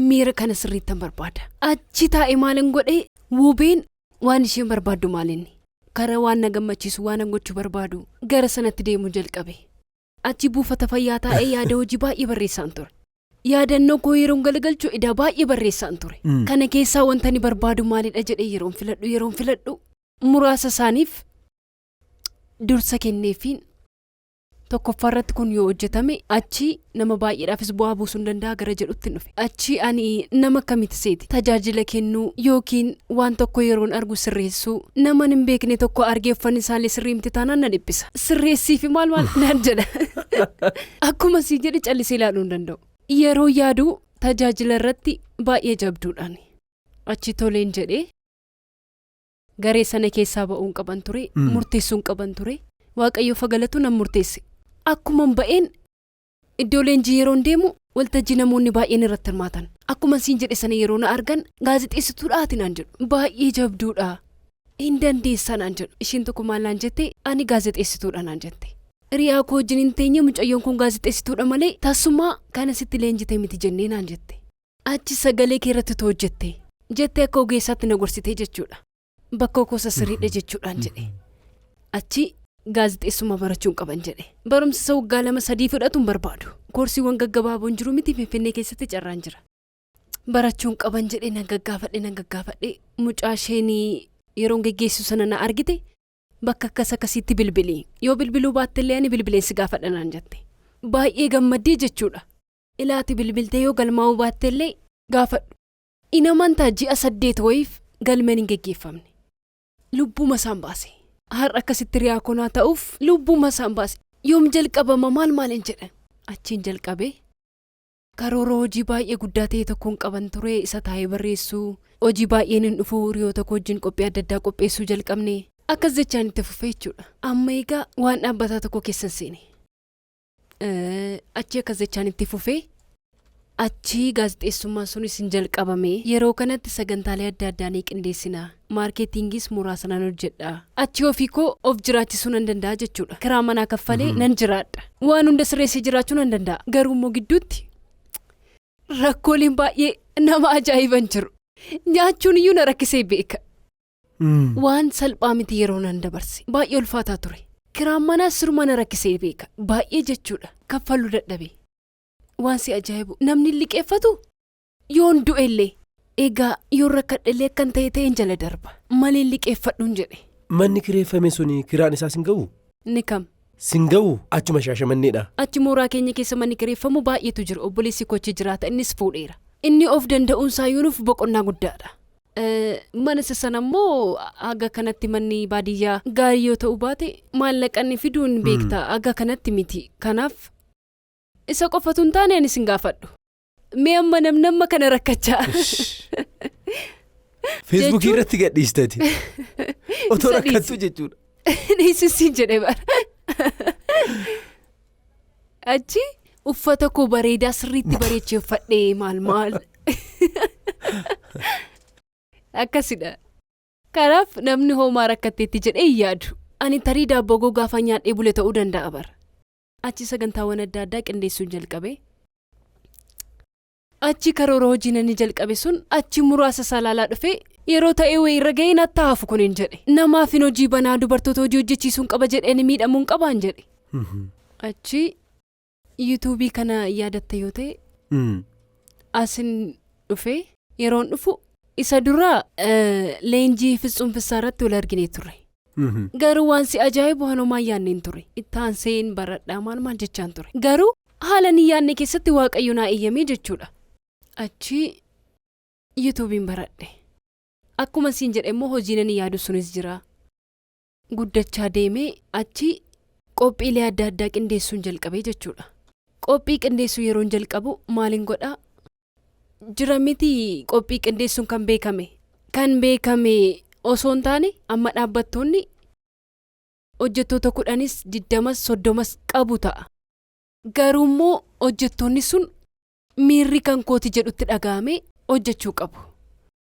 Miira kana sirriittan barbaada. Achi taa'e maalin godhee Wuubeen waan isheen barbaaddu maalinni. Kara waan na gammachiisu waan an gochuu barbaadu gara sanatti deemuu jalqabe. Achi buufata fayyaa taa'ee yaada hojii baay'ee barreessaan ture. Yaadannoo koo yeroon galagalchuu idaa baay'ee barreessaan ture. Kana keessaa wanta ni barbaadu maalidha jedhee yeroon filadhu muraasa isaaniif dursa kenneefiin tokkoffaarratti kun yoo hojjetame achi nama baay'eedhaafis bu'aa buusuu danda'a gara jedhutti dhufe. Achi ani nama kamitti seeti tajaajila kennuu yookiin waan tokko yeroon argu sirreessuu nama hin beekne tokko argee uffanni isaallee sirriimti taanaan na dhiphisa. Sirreessiifi maal naan jedha. Akkuma sii jedhe callisee ilaaluu hin danda'u. Yeroo yaadu tajaajila irratti baay'ee jabduudhaan achi toleen jedhee garee sana keessaa ba'uun qaban ture murteessuun qaban ture waaqayyoo fagalatu nan murteesse. Akkuma ba'een iddoo leenjii yeroon deemu waltajjii namoonni baay'een irratti hirmaatan. Akkuma siin jedhe sana yeroo na argan gaazexeessituudhaati naan jedhu. Baay'ee jabduudha. Hin dandeessaa naan jedhu. Ishiin tokko maal naan jette ani gaazexeessituudha naan jette. Hiriyaa koo wajjin hin teenye mucayyoon kun gaazexeessituudha malee tasuma kana sitti leenjitee miti jennee naan jette. Achi sagalee kee irratti too hojjette. Jettee akka ogeessaatti na gorsitee jechuudha. Bakka koosa sirriidha jechuudhaan jedhe. Achi gaazexeessummaa barachuun qaban jedhe. Barumsa isa waggaa 2-3 fudhatuun barbaadu. Koorsiiwwan gaggabaaboon jiru miti Finfinnee keessatti carraan jira. Barachuun qaban jedhe nan gaggaafadhe. Mucaa isheen yeroon geggeessu sana na argite bakka akkasitti bilbilii. Yoo bilbiluu baattellee ani bilbileensi gaafadha naan jette. Baay'ee gammaddee jechuudha. Ilaati bilbiltee yoo galmaa'uu baattellee gaafadhu. Inamantaa ji'a 8 wayiif galmeen hin geggeeffamne. Lubbuma isaan baase. Har'a akkasitti riyaa konaa ta'uuf lubbuma isaan baase. Yoom jalqabama maalin jedhan. Achiin jalqabe karoora hojii baay'ee guddaa ta'e tokkoon qaban ture isa taa'ee barreessuu. Hojii baay'een hin dhufu hiriyoo tokko wajjin qophii adda addaa qopheessuu jalqabne. Akkas jechaan itti fufee jechuudha. Amma egaa waan dhaabbataa tokko keessan seene. Achi akkas jechaan itti fufee. Achi gaazexeessummaan sunis hin jalqabame yeroo kanatti sagantaalee adda addaa ni qindeessina. Maarkeetiingis muraasa nan hojjedha. Achi ofii koo of jiraachisuu nan danda'a jechuudha. Kiraa manaa kaffalee nan jiraadha. Waan hunda sirreessee jiraachuu nan danda'a. Garuu immoo gidduutti rakkooleen baay'ee nama ajaa'iban jiru. Nyaachuun iyyuu na rakkisee beeka. Waan salphaa miti yeroo nan dabarse. Baay'ee ulfaataa ture. Kiraan manaas siruma na rakkisee beeka. Baay'ee jechuudha. Kaffaluu dadhabe. Waan si ajaa'ibu namni liqeeffatu yoon du'ellee egaa yoon rakkadhellee akkan ta'een jala darba malee liqeeffadhuun jedhe. Manni kireeffame suni kiraan isaa sin ga'u? Ni kam? Sin ga'u achuma Shaashamanneedha. Achi mooraa keenya keessa manni kireeffamu baay'eetu jira. Obboleessi kochi jiraata innis fuudheera. Inni of danda'uun isaa yuunuuf boqonnaa guddaadha. Mana sana immoo aga kanatti manni baadiyyaa gaarii yoo ta'u baate maallaqni fiduun beektaa aga kanatti miti. Kanaaf isa qofatu hin taane anis hin gaafadhu. Mee amma namnamma kana rakkachaa. Feesbuukii irratti gadhiistati. Otoo rakkattu jechuudha. Dhiisisiin jedhee bara. Achi uffata koo bareedaa sirriitti bareecheeffadhee maal. Akkasidha. Kanaaf namni hoomaa rakkatteetti jedhee hin yaadu. Ani tarii daabboo goggaafaa nyaadhee bule ta'uu danda'a bara. Achi sagantaawwan adda addaa qindeessuun jalqabe. Achi karoora hojii nani jalqabe sun achi muraasa salaalaa dhufe yeroo ta'ee wayirra ga'ee natti haafu kun hin jedhe namaaf hin hojii banaa dubartoota hojii hojjechiisuun qaba jedheen miidhamuun qabaan jedhe. Achi yuutuubii kana yaadatta yoo ta'e asin dhufee yeroon dhufu isa duraa leenjii fitsuun fissaa irratti wal arginee turre. Garuu waan si ajaa'ibu hanumaan yaanneen ture ittaan seen baradhaa maal jechaan ture garuu haala ni yaanne keessatti waaqayyo naa eeyyamee jechuudha. Achi yuutuubiin baradhe akkuma siin jedhe immoo hojiin ani yaadu sunis jira guddachaa deemee achi qophiilee adda addaa qindeessuun jalqabee jechuudha. Qophii qindeessuu yeroon jalqabu maalin godhaa jira miti qophii qindeessuun kan beekame osoo hin taane amma dhaabbattoonni hojjettoota 10s 20s 30s qabu ta'a. Garuu immoo hojjettoonni sun miirri kan kooti jedhutti dhaga'amee hojjechuu qabu.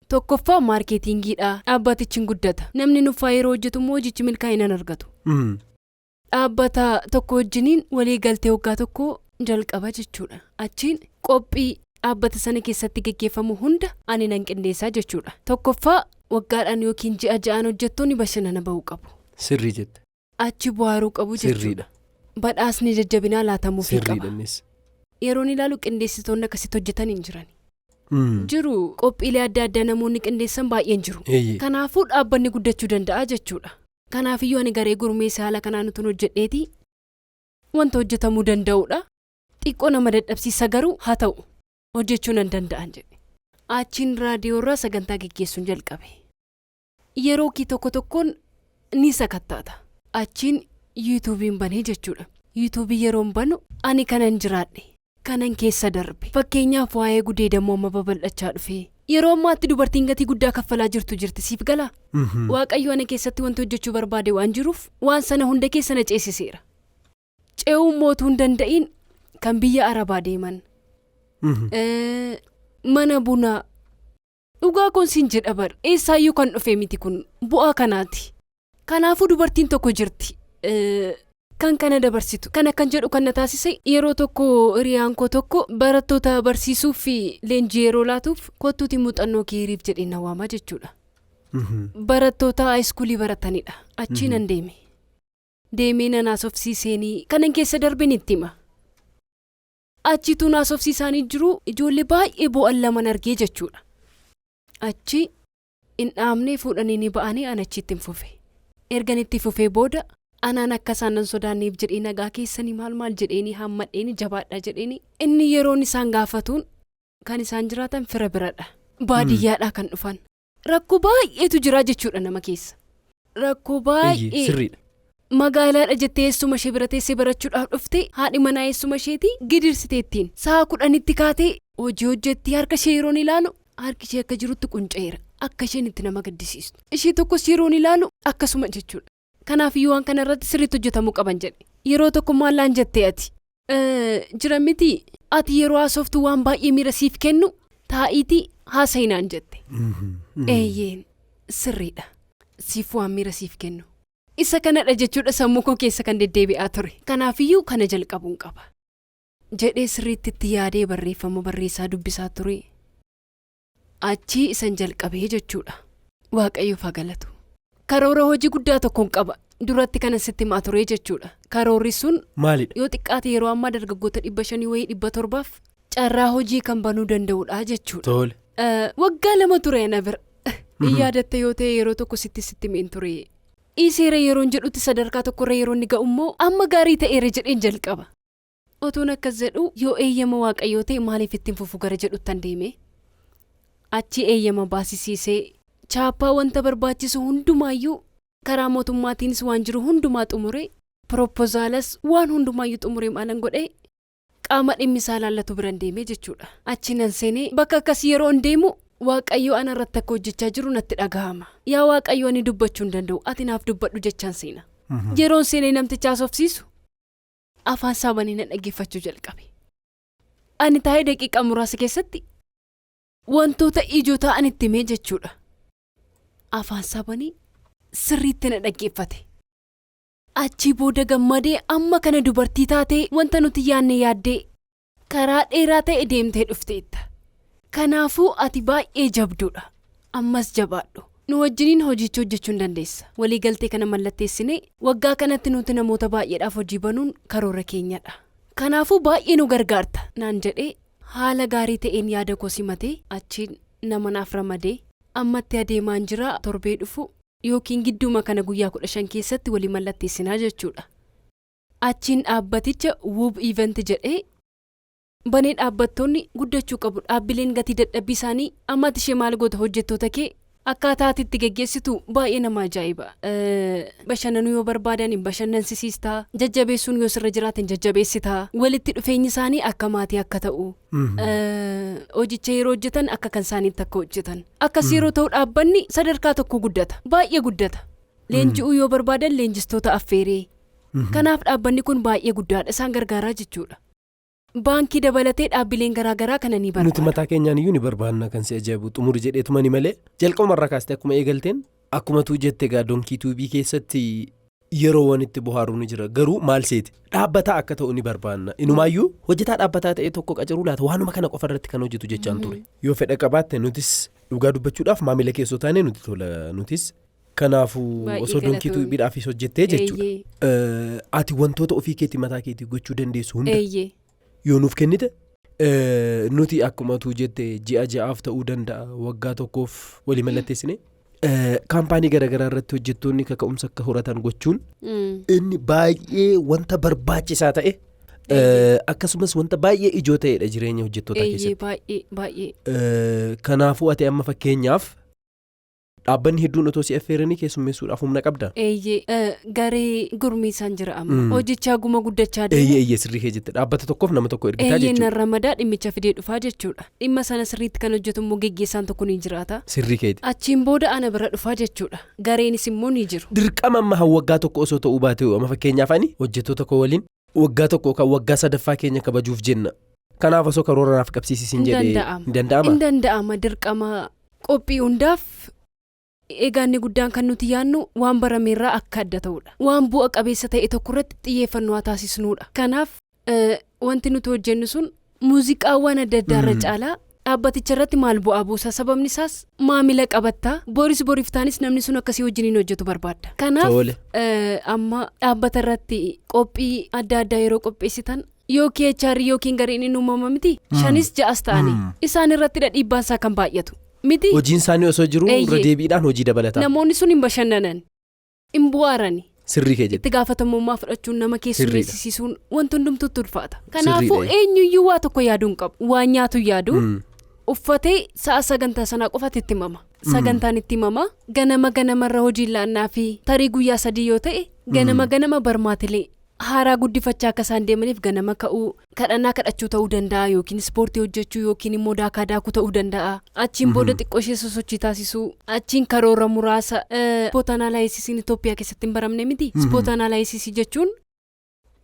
Tokkoffaa maarkeetingiidha dhaabbatichi guddata namni nuffaa yeroo hojjetu immoo hojichi milkaa'inaan argatu. Dhaabbata tokko wajjiniin walii galtee waggaa tokko jalqaba jechuudha. Achiin qophii dhaabbata sana keessatti geggeeffamu hunda ani nan qindeessaa jechuudha. Tokkoffaa waggaadhaan yookiin ji'a ja'aan hojjettoonni bashannana bahuu qabu. Sirrii jette. Achi bu'aaruu qabu jechuudha. Badhaasni jajjabinaa laatamuufii qaba. Yeroon ilaalu qindeessitoonni akkasitti hojjetan hin jiran. Jiru qophiilee adda addaa namoonni qindeessan baay'een jiru. Kanaafuu dhaabbanni guddachuu danda'a jechuudha. Kanaafiyyuu ani garee gurmeessa haala kanaan utuun hojjedheeti wanta hojjetamuu danda'udha. Xiqqoo nama dadhabsiisa garuu haa ta'u hojjechuu nan danda'an jedhe. Achiin raadiyoorraa sagantaa geggeessuun jalqabe. Yeroo kii tokkoon ni sakattaata. Achiin yuutuubiin banee jechuudha. Yuutuubii yeroon banu ani kanan jiraadhe kanan keessa darbe fakkeenyaaf waa'ee gudeedammoo amma babal'achaa dhufe yeroo ammaatti dubartiin gatii guddaa kaffalaa jirti siif gala. Waaqayyo ana keessatti wanti hojjechuu barbaade waan jiruuf waan sana hunda keessa na ceesiseera. Ce'uun mootuu hin danda'iin kan biyya Arabaa deeman mana bunaa dhugaa konsiin jedha bar eessaayyuu kan dhufe miti kun bu'aa kanaati. Kanaafuu dubartiin tokko jirti kan kana dabarsitu kana kan jedhu kan na taasise yeroo tokko hiriyaan koo tokko barattoota barsiisuuf fi leenjii yeroo laatuuf kottuuti muuxannoo keeriif jedhee na waamaa jechuudha. Barattoota haayiskuulii baratanidha. Achiin an deemee nan haasofsiiseenii kanan keessa darbeen itti hima. Achiituu haasofsiisaanii jiru ijoollee baay'ee bo'an laman argee jechuudha. Achi hin dhaabnee fuudhanii ni ba'anii an achiitti hin fufe. Ergan itti fufee booda anaan akka isaan nan sodaanneef jedhee nagaa keessanii maal jedheenii hammadheenii jabaadha jedheenii inni yeroon isaan gaafatuun kan isaan jiraatan fira biradha. Baadiyyaadhaa kan dhufan. Rakkoo baay'eetu jira jechuudha nama keessa. Rakkoo baay'ee. Sirriidha. Magaalaadha jettee eessuma ishee bira teessee barachuudhaaf dhufte haadhi manaa eessuma isheetii gidirsiteettiin sa'a 10tti kaatee hojii hojjetti harka ishee yeroon ilaalu harki ishee akka jirutti qunca'eera akka isheen itti nama gaddisiistu ishee tokkos yeroon ilaalu akkasuma jechuudha. Kanaafiyyuu waan kana irratti sirriitti hojjetamuu qaban jedhe yeroo tokko maallaan jettee ati jira miti ati yeroo haasoftu waan baay'ee miira siif kennu taa'iitii haasa'inaan jette. Eeyyeen sirriidha siif waan miira siif kennu. Isa kanadha jechuudha sammuu koo keessa kan deddeebi'aa ture. Kanaafiyyuu kana jalqabuun qaba jedhee sirriitti itti yaadee barreeffama barreessaa dubbisaa ture. Achii isan jalqabee jechuudha. Waaqayyoof haa galatu. Karoora hojii guddaa tokkoon qaba. Duratti kana sitti himaa ture jechuudha. Karoorri sun maalidha? Yoo xiqqaate yeroo ammaa dargaggoota 500 wayii 700 carraa hojii kan banuu danda'udha jechuudha. Tole. Waggaa 2 ture na bira. Yaadatte yoo ta'e yeroo tokko sitti miin ture. Iseera yeroon jedhutti sadarkaa tokkorra yeroon ni ga'ummoo amma gaarii ta'eera jedheen jalqaba. Otoon akkas jedhu yoo eeyyama waaqayyoo ta'e maaliif ittiin fufu gara jedhuttan deeme. Achi eeyyama baasisiisee chaappaa wanta barbaachisu hundumaayyuu karaa mootummaatiinis waan jiru hundumaa xumure proposaalas waan hundumaayyuu xumure maalan godhee qaama dhimmisaa laallatu biran deemee jechuudha. Achi nan seenee bakka akkasii yeroo hin deemu waaqayyo ana irratti akka hojjechaa jiru natti dhagahama. Yaa waaqayyo ani dubbachuu hin danda'u ati naaf dubbadhu jechaan seena. Yeroon seenee namticha haasofsiisu afaan saabanii na dhaggeeffachuu jalqabe. Ani taa'ee daqiiqaa muraasa keessatti wantoota ijoo ta'an itti himee jechuudha. Afaan saabanii sirriitti na dhaggeeffate. Achii booda gammadee amma kana dubartii taatee wanta nuti yaadne yaaddee karaa dheeraa ta'e deemtee dhufteetta. Kanaafuu ati baay'ee jabduudha. ammas jabaadhu. Nu wajjiniin hojicha hojjechuu hin dandeessa. Waliigaltee kana mallatteessine waggaa kanatti nuti namoota baay'eedhaaf hojii banuun karoora keenyadha. Kanaafuu baay'ee nu gargaarta naan jedhee haala gaarii ta'een yaada koo simatee achiin nama naaf ramadee ammatti adeemaan jira. Torbee dhufu yookiin gidduuma kana guyyaa 15 keessatti walii mallatteessinaa jechuudha. Achiin dhaabbaticha Wuub Event jedhee banee dhaabbattoonni guddachuu qabu. Dhaabbileen gatii dadhabbii isaanii ammatti ishee maal goota hojjettoota kee akkaataa itti geggeessitu baay'ee nama ajaa'iba. Bashannanuu yoo barbaadan bashannansiistaa, jajjabeessuun yoo sirra jiraaten jajjabeessitaa, walitti dhufeenyi isaanii akka maatii akka ta'u, hojicha yeroo hojjetan akka kan isaaniitti akka hojjetan. Akkas yeroo ta'u dhaabbanni sadarkaa tokko guddata, baay'ee guddata. Leenji'uu yoo barbaadan leenjistoota affeeree. Kanaaf dhaabbanni kun baay'ee guddaadha, isaan gargaaraa jechuudha. Baankii dabalatee dhaabbileen garaagaraa kana ni barbaada. Nuti mataa keenyaan iyyuu ni barbaanna kan si ajaa'ibu xumuri jedheetuma ni malee jalqabumarraa kaastee akkuma eegalteen akkuma tuu jette egaa Donkey tuubii keessatti yeroo wanitti bohaaruu ni jira garuu maal seeti dhaabbataa akka ta'u ni barbaanna. Inumaayyuu hojjetaa dhaabbataa ta'e tokko qacaruu laata waanuma kana qofa irratti kan hojjetu jechaan ture. Yoo fedha qabaatte nutis dhugaa dubbachuudhaaf maamila keessoo taane nuti tola nutis. Kanaafuu osoo Donkey tuubiidhaafis hojjettee jechuudha. Ati wantoota ofii keetii mataa keetii gochuu dandeessu hunda. Yoo nuuf kennite nuti akkuma tuu jette ji'aaf ta'uu danda'a waggaa tokkoof walii mallatteessine kaampaanii garaagaraa irratti hojjettoonni kaka'umsa akka horatan gochuun inni baay'ee wanta barbaachisaa ta'e akkasumas wanta baay'ee ijoo ta'edha jireenya hojjettoota keessatti. Baay'ee. Kanaafuu ati amma fakkeenyaaf dhaabbanni hedduun otoo si affeeranii keessummeessuudhaaf humna qabda. Garee gurmiisaan jira amma. Hojjechaa guma guddachaa deemu. Sirrii kee jette dhaabbata tokkoof nama tokko ergitaa jechuudha. Nan ramadaa dhimmicha fidee dhufaa jechuudha. Dhimma sana sirriitti kan hojjetu immoo geggeessaan tokko ni jiraata. Sirrii keeti. Achiin booda ana bira dhufaa jechuudha. Gareenis immoo ni jiru. Dirqama amma waggaa tokko osoo ta'uu baate amma fakkeenyaaf ani hojjettoota koo waliin waggaa tokko kan waggaa sadaffaa keenya kabajuuf jenna. Kanaaf osoo karoora naaf qabsiisisin jedhee hin danda'ama. Hin danda'ama dirqama qophii hundaaf. Egaa inni guddaan kan nuti yaannu waan barameerraa akka adda ta'udha. Waan bu'a qabeessa ta'e tokko irratti xiyyeeffannoo haa taasisnuudha. Kanaaf wanti nuti hojjennu sun muuziqaawwan adda addaarra caalaa dhaabbaticha irratti maal bu'aa buusa sababni isaas maamila qabattaa boriif taanis namni sun akkasii wajjiniin hojjetu barbaadda. Kanaaf amma dhaabbata irratti qophii adda addaa yeroo qopheessitan yookiin HR yookiin gareen inni uumama miti 5 6 ta'anii isaan irratti dhiibbaan isaa kan baay'atu. Hojiin isaanii osoo jiru irra deebiidhaan hojii dabalataa. Namoonni sun hin bashannanan, hin bu'aarani. Sirrii kee jette. Itti gaafatamummaa fudhachuun nama keessummeessisuun wanti hundumtuutti ulfaata. Kanaafuu eenyuyyuu waa tokko yaaduu hin qabu. Waan nyaatu yaadu uffatee sa'a sagantaa sanaa qofatti itti himama. Sagantaan itti himama ganamarra hojiin laannaa fi tarii guyyaa 3 yoo ta'e ganama barmaatilee. Haaraa guddifachaa akka isaan deemaniif ganama ka'uu kadhannaa kadhachuu ta'uu danda'a yookiin ispoortii hojjechuu yookiin immoo daakuu ta'uu danda'a. Achiin booda xiqqoo ishee sosochii taasisuu achiin karoora muraasa ispoota anaalaayisisiin Itoophiyaa keessatti hin baramne miti. Ispoota anaalaayisisii jechuun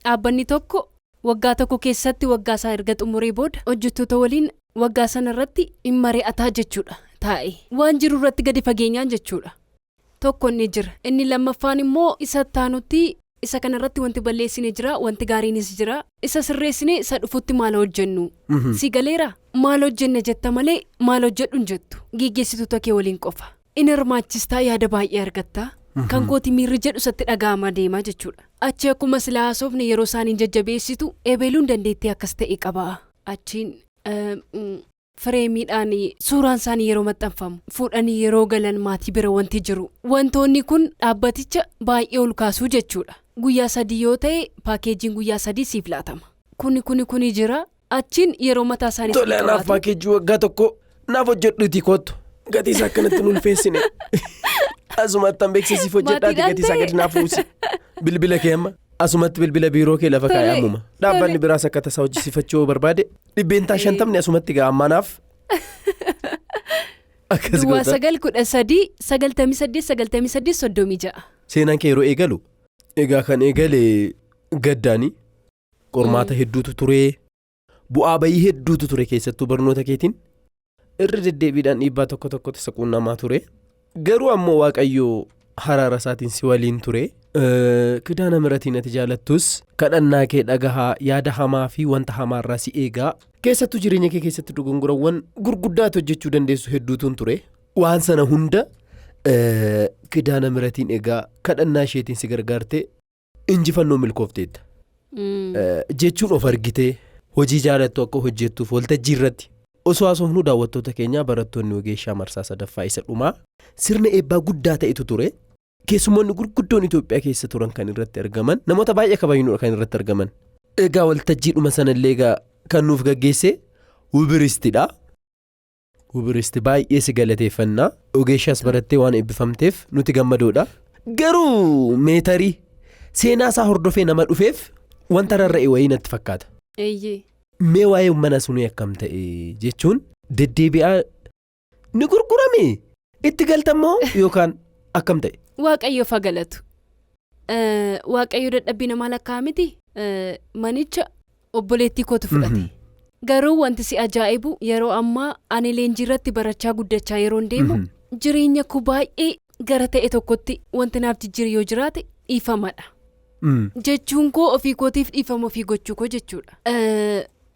dhaabbanni tokko waggaa tokko keessatti waggaa isaa erga xumuree booda hojjettoota waliin waggaa sana irratti hin mari'ataa jechuudha. Taa'e waan jiru irratti gadi fageenyaan jechuudha. Tokko inni jira inni lammaffaan immoo isa taanutti. Isa kanarratti wanti balleessine jira wanti gaariinis jira isa sirreessine isa dhufutti maal hojjennu si galeera maal hojjenne jetta malee maal hojjedhu hin jettu geggeessitoota kee waliin qofa inni hirmaachistaa yaada baay'ee argatta kan kooti miirri jedhu isatti dhaga'ama deemaa jechuudha. Achi akkuma silaa haasofne yeroo isaaniin jajjabeessitu ebeeluun dandeettii akkas ta'e qaba achiin fireemiidhaan suuraan isaanii yeroo maxxanfamu fuudhanii yeroo galan maatii bira wanti jiru wantoonni kun dhaabbaticha baay'ee ol kaasuu jechuudha. Guyyaa 3 yoo ta'e paakeejiin guyyaa 3 siif laatama. Kuni jira achiin yeroo mataa isaanii tola naaf paakeejii waggaa tokko naaf hojjedhuutii kottu gatii isaa akkanatti nuulfeessine asumatti an beeksisiif hojjedhaati gatii isaa gadi naaf fuusi bilbila kee amma asumatti bilbila biiroo kee lafa kaa'ee ammuma dhaabbanni biraas akka tasaa hojjisiifachuu barbaade 50 asumatti ga'a ammaanaaf akkas goota. 913 Seenaan kee yeroo eegalu. Egaa kan eegale gaddaanii qormaata hedduutu ture bu'aa bayii hedduutu ture keessattuu barnoota keetiin irra deddeebiidhaan dhiibbaa tokko tasa quunnamaa ture garuu ammoo waaqayyoo haraara isaatiin si waliin ture kidaana miratiin ati jaalattus kadhannaa kee dhagahaa yaada hamaa fi wanta hamaarraa si eegaa keessattuu jireenya kee keessatti dogongorawwan gurguddaatu hojjechuu dandeessu hedduutuun ture waan sana hunda kidaana miratiin egaa kadhannaa isheetiin si gargaartee injifannoo milkoofteetta. Jechuun of argitee hojii jaalattu akka hojjettuuf waltajjii irratti osoo haasofnu daawwattoota keenyaa barattoonni ogeessaa marsaa sadaffaa isa dhumaa sirna eebbaa guddaa ta'etu ture. Keessummoonni gurguddoon Itoophiyaa keessa turan kan irratti argaman namoota baay'ee kabajnuudha kan irratti argaman. Egaa waltajjiidhuma sanallee egaa kan nuuf gaggeesse Wubiristidha. Wubirist baay'ee si galateeffannaa ogeessaas barattee waan eebbifamteef nuti gammadoodha. Garuu meetarii seenaa isaa hordofee nama dhufeef wanta rarra'e wayii natti fakkaata. Mee waa'ee mana sunii akkam ta'e jechuun deddeebi'aa ni gurgurame itti galtammoo yookaan akkam ta'e? Waaqayyoof haa galatu. Waaqayyo dadhabbii namaa lakkaa miti. Manicha obboleettii kootu fudhate. Garuu wanti si ajaa'ibu yeroo ammaa ani leenjii irratti barachaa guddachaa yeroon deemu jireenya koo baay'ee gara ta'e tokkotti wanti naaf jijjiiru yoo jiraate dhiifamadha. Jechuun koo ofii kootiif dhiifama ofii gochuu koo jechuudha.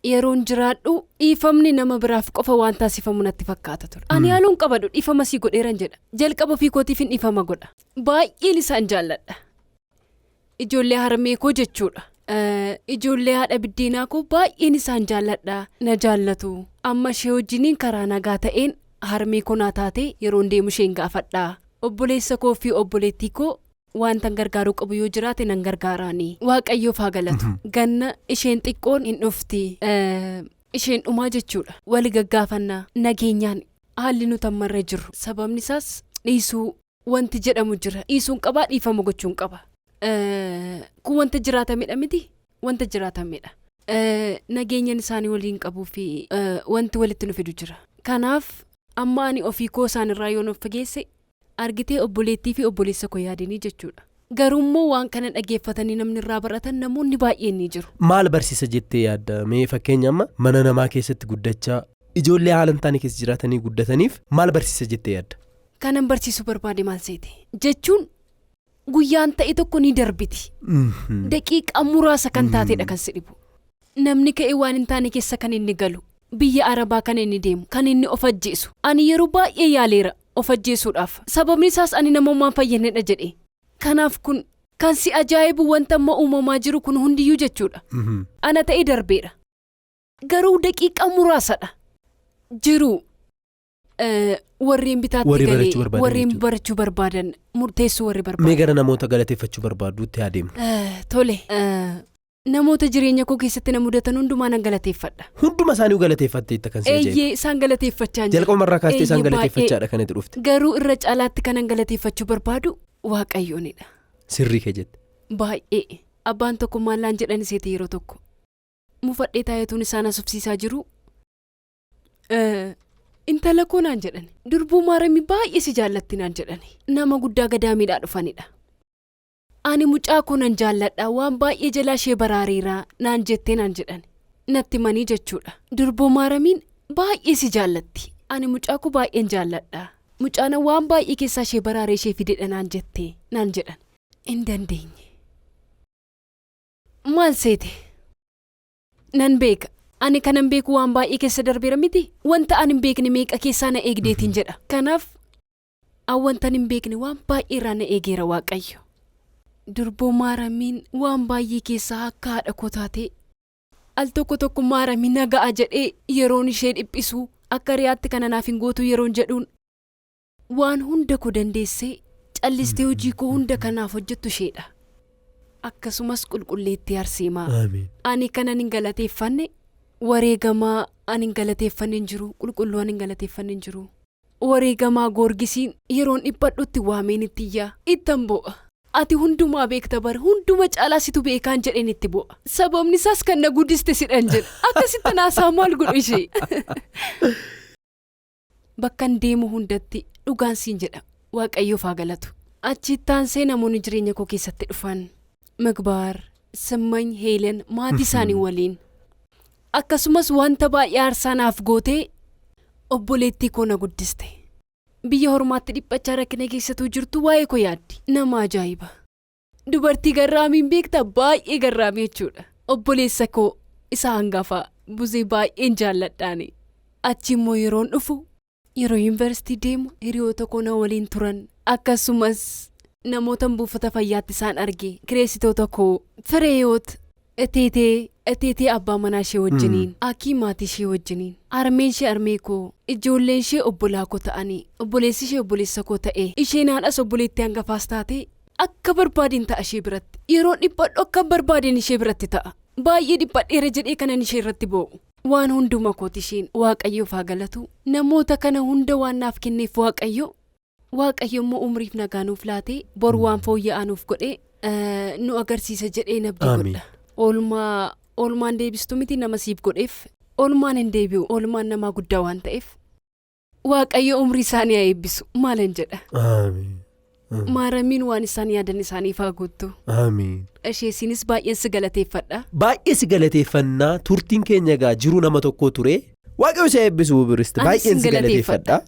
Yeroon jiraadhu dhiifamni nama biraaf qofa waan taasifamu natti fakkaata ture. Ani haaluun qabadhu dhiifama sii godheeran jedha. Jalqaba ofii kootiif hin dhiifama godha. Baay'een isaan jaalladha. Ijoollee harmee koo jechuudha. Ijoollee haadha biddeenaa koo baay'een isaan jaalladha. Na jaallatu. Amma ishee wajjiniin karaa nagaa ta'een harmee koo naa taate yeroon deemu isheen gaafadha. Obboleessa koo fi obboleettii koo wanta gargaaruu qabu yoo jiraate nan gargaaraani. Waaqayyoof haa galatu. Ganna isheen xiqqoon hin dhufti. Isheen dhumaa jechuudha. Wali gaggaafannaa nageenyaan haalli nuti ammarra jirru. Sababni isaas dhiisuu wanti jedhamu jira. Dhiisuun qabaa dhiifama gochuun qaba. Kun wanta jiraatamedha miti? Wanta jiraatamedha. Nageenyan isaanii waliin qabuu fi wanti walitti nu fidu jira. Kanaaf amma ani ofii koo isaanirraa yoo nuuf fageesse argitee obboleettii fi obboleessa koo yaadanii jechuudha. Garuummoo waan kana dhageeffatanii namni irraa baratan namoonni baay'een ni jiru. Maal barsiisa jettee yaadda? Mee fakkeenya amma mana namaa keessatti guddachaa ijoollee haala hin taane keessa jiraatanii guddataniif maal barsiisa jettee yaadda? Kanan barsiisuu barbaade maal seete? Jechuun guyyaan ta'e tokko ni darbiti. Daqiiqaa muraasa kan taatedha kan si dhibu. Namni ka'e waan hin taane keessa kan inni galu. Biyya Arabaa kan inni deemu. Kan inni of ajjeesu. Ani yeroo baay'ee yaaleera of ajjeesuudhaaf. Sababni isaas ani namummaan fayyannedha jedhe. Kanaaf kun kan si ajaa'ibu wanta amma uumamaa jiru kun hundiyyuu jechuudha. Ana ta'e darbeedha. Garuu daqiiqaa muraasadha. Jiru warreen bitaatti galee warreen barachuu barbaadan murteessuu warri barbaadan. Mee gara namoota galateeffachuu barbaaduutti adeemna. Tole. Namoota jireenya koo keessatti na mudatan hundumaa nan galateeffadha. Hunduma isaanii galateeffatteetta kan si ajaa'ibu. Isaan galateeffachaa jiru. Jalqaba marraa kaastee isaan galateeffachaadha kan itti dhufte. Garuu irra caalaatti kanan galateeffachuu barbaadu Waaqayyoonidha. Sirrii kee jette. Baay'ee. Abbaan tokko maallaan jedhan seete yeroo tokko. Mufadhee taayatuun isaan asubsiisaa jiru. Intala koo naan jedhani. Durbuu maaramii baay'ee si jaallatti naan jedhani. Nama guddaa gadaamiidhaa dhufanidha. Ani mucaa koo nan jaalladha waan baay'ee jalaa ishee baraareeraa naan jettee naan jedhani. Natti manii jechuudha. Durbuu maaramiin baay'ee si jaallatti. Ani mucaa koo baay'een jaalladha. Mucaana waan baay'ee keessaa ishee baraaree ishee fidedha naan jettee naan jedhan. Hin dandeenye. Maal seete? Nan beeka. Ani kanan beeku waan baay'ee keessa darbeera miti. Wanta ani hin beekne meeqa keessaa na eegdeetiin jedha. Kanaaf wanta ani hin beekne waan baay'ee irraa na eegeera Waaqayyo. Durboo maaramiin waan baay'ee keessaa akka haadha koo taate al tokko maaramii naga'a jedhee yeroon ishee dhiphisu akka riyaatti kana naaf hin gootu yeroon jedhuun waan hunda koo dandeessee callistee hojii koo hunda kanaaf hojjettu isheedha. Akkasumas qulqulleetti arseemaa. Ani kanan hin galateeffanne wareegamaa ani hin galateeffanne hin jiru qulqulluu ani hin galateeffanne hin jiru. Wareegamaa goorgisiin yeroon dhiphadhutti waameen itti iyyaa ittan bo'a. Ati hundumaa beekta bar hunduma caalaa situ beekaan jedheen itti bo'a. Sababni isaas kan na guddiste sidhan jedha. Akkasitti naasaa maal godhu ishee. Bakkan deemu hundatti dhugaan siin jedha. Waaqayyoof haa galatu. Achitaansee namoonni jireenya koo keessatti dhufan. Magbaar, Simmany, Heelen maatii isaanii waliin. Akkasumas wanta baay'ee aarsaanaaf gootee obboleettii koo na guddiste. Biyya hormaatti dhiphachaa rakkina keessattuu jirtu waa'ee koo yaaddi. Nama ajaa'iba. Dubartii garraamiin beektaa baay'ee garraamii jechuudha. Obboleessa koo isa hangafaa buzee baay'een jaalladhaani. Achi immoo yeroon dhufu yeroo yuunivarsiitii deemu hiriyoota koo na waliin turan akkasumas namoota buufata fayyaatti isaan arge kireessitoota koo fireeyoot eteetee abbaa manaa ishee wajjiniin akii maatii ishee wajjiniin armeen ishee armee koo ijoolleen ishee obbolaa koo ta'anii obboleessi ishee obboleessa koo ta'e isheen haadhas obboleetti hangafaas taate akka barbaadin ta'a ishee biratti yeroo dhiphadhu akka barbaadin ishee biratti ta'a baay'ee dhiphadheera jedhee kanan ishee irratti boo'u waan hunduma kooti isheen waaqayyoof haa galatu namoota kana hunda waan naaf kenneef waaqayyo immoo umriif nagaa nuuf laatee bor waan fooyya'aa nuuf godhee nu agarsiisa jedhee nabdii godha oolmaan deebistu miti nama siif godheef oolmaan hin deebi'u oolmaan namaa guddaa waan ta'eef waaqayyo umrii isaanii haa eebbisu maalan jedha. Maaramiin waan isaan yaadan isaaniif haa guuttu. Isheesinis baay'een si galateeffadha. Baay'ee si galateeffannaa turtiin keenya egaa jiru nama tokko ture waaqayyo si eebbisu Wuubirist baay'een si galateeffadha.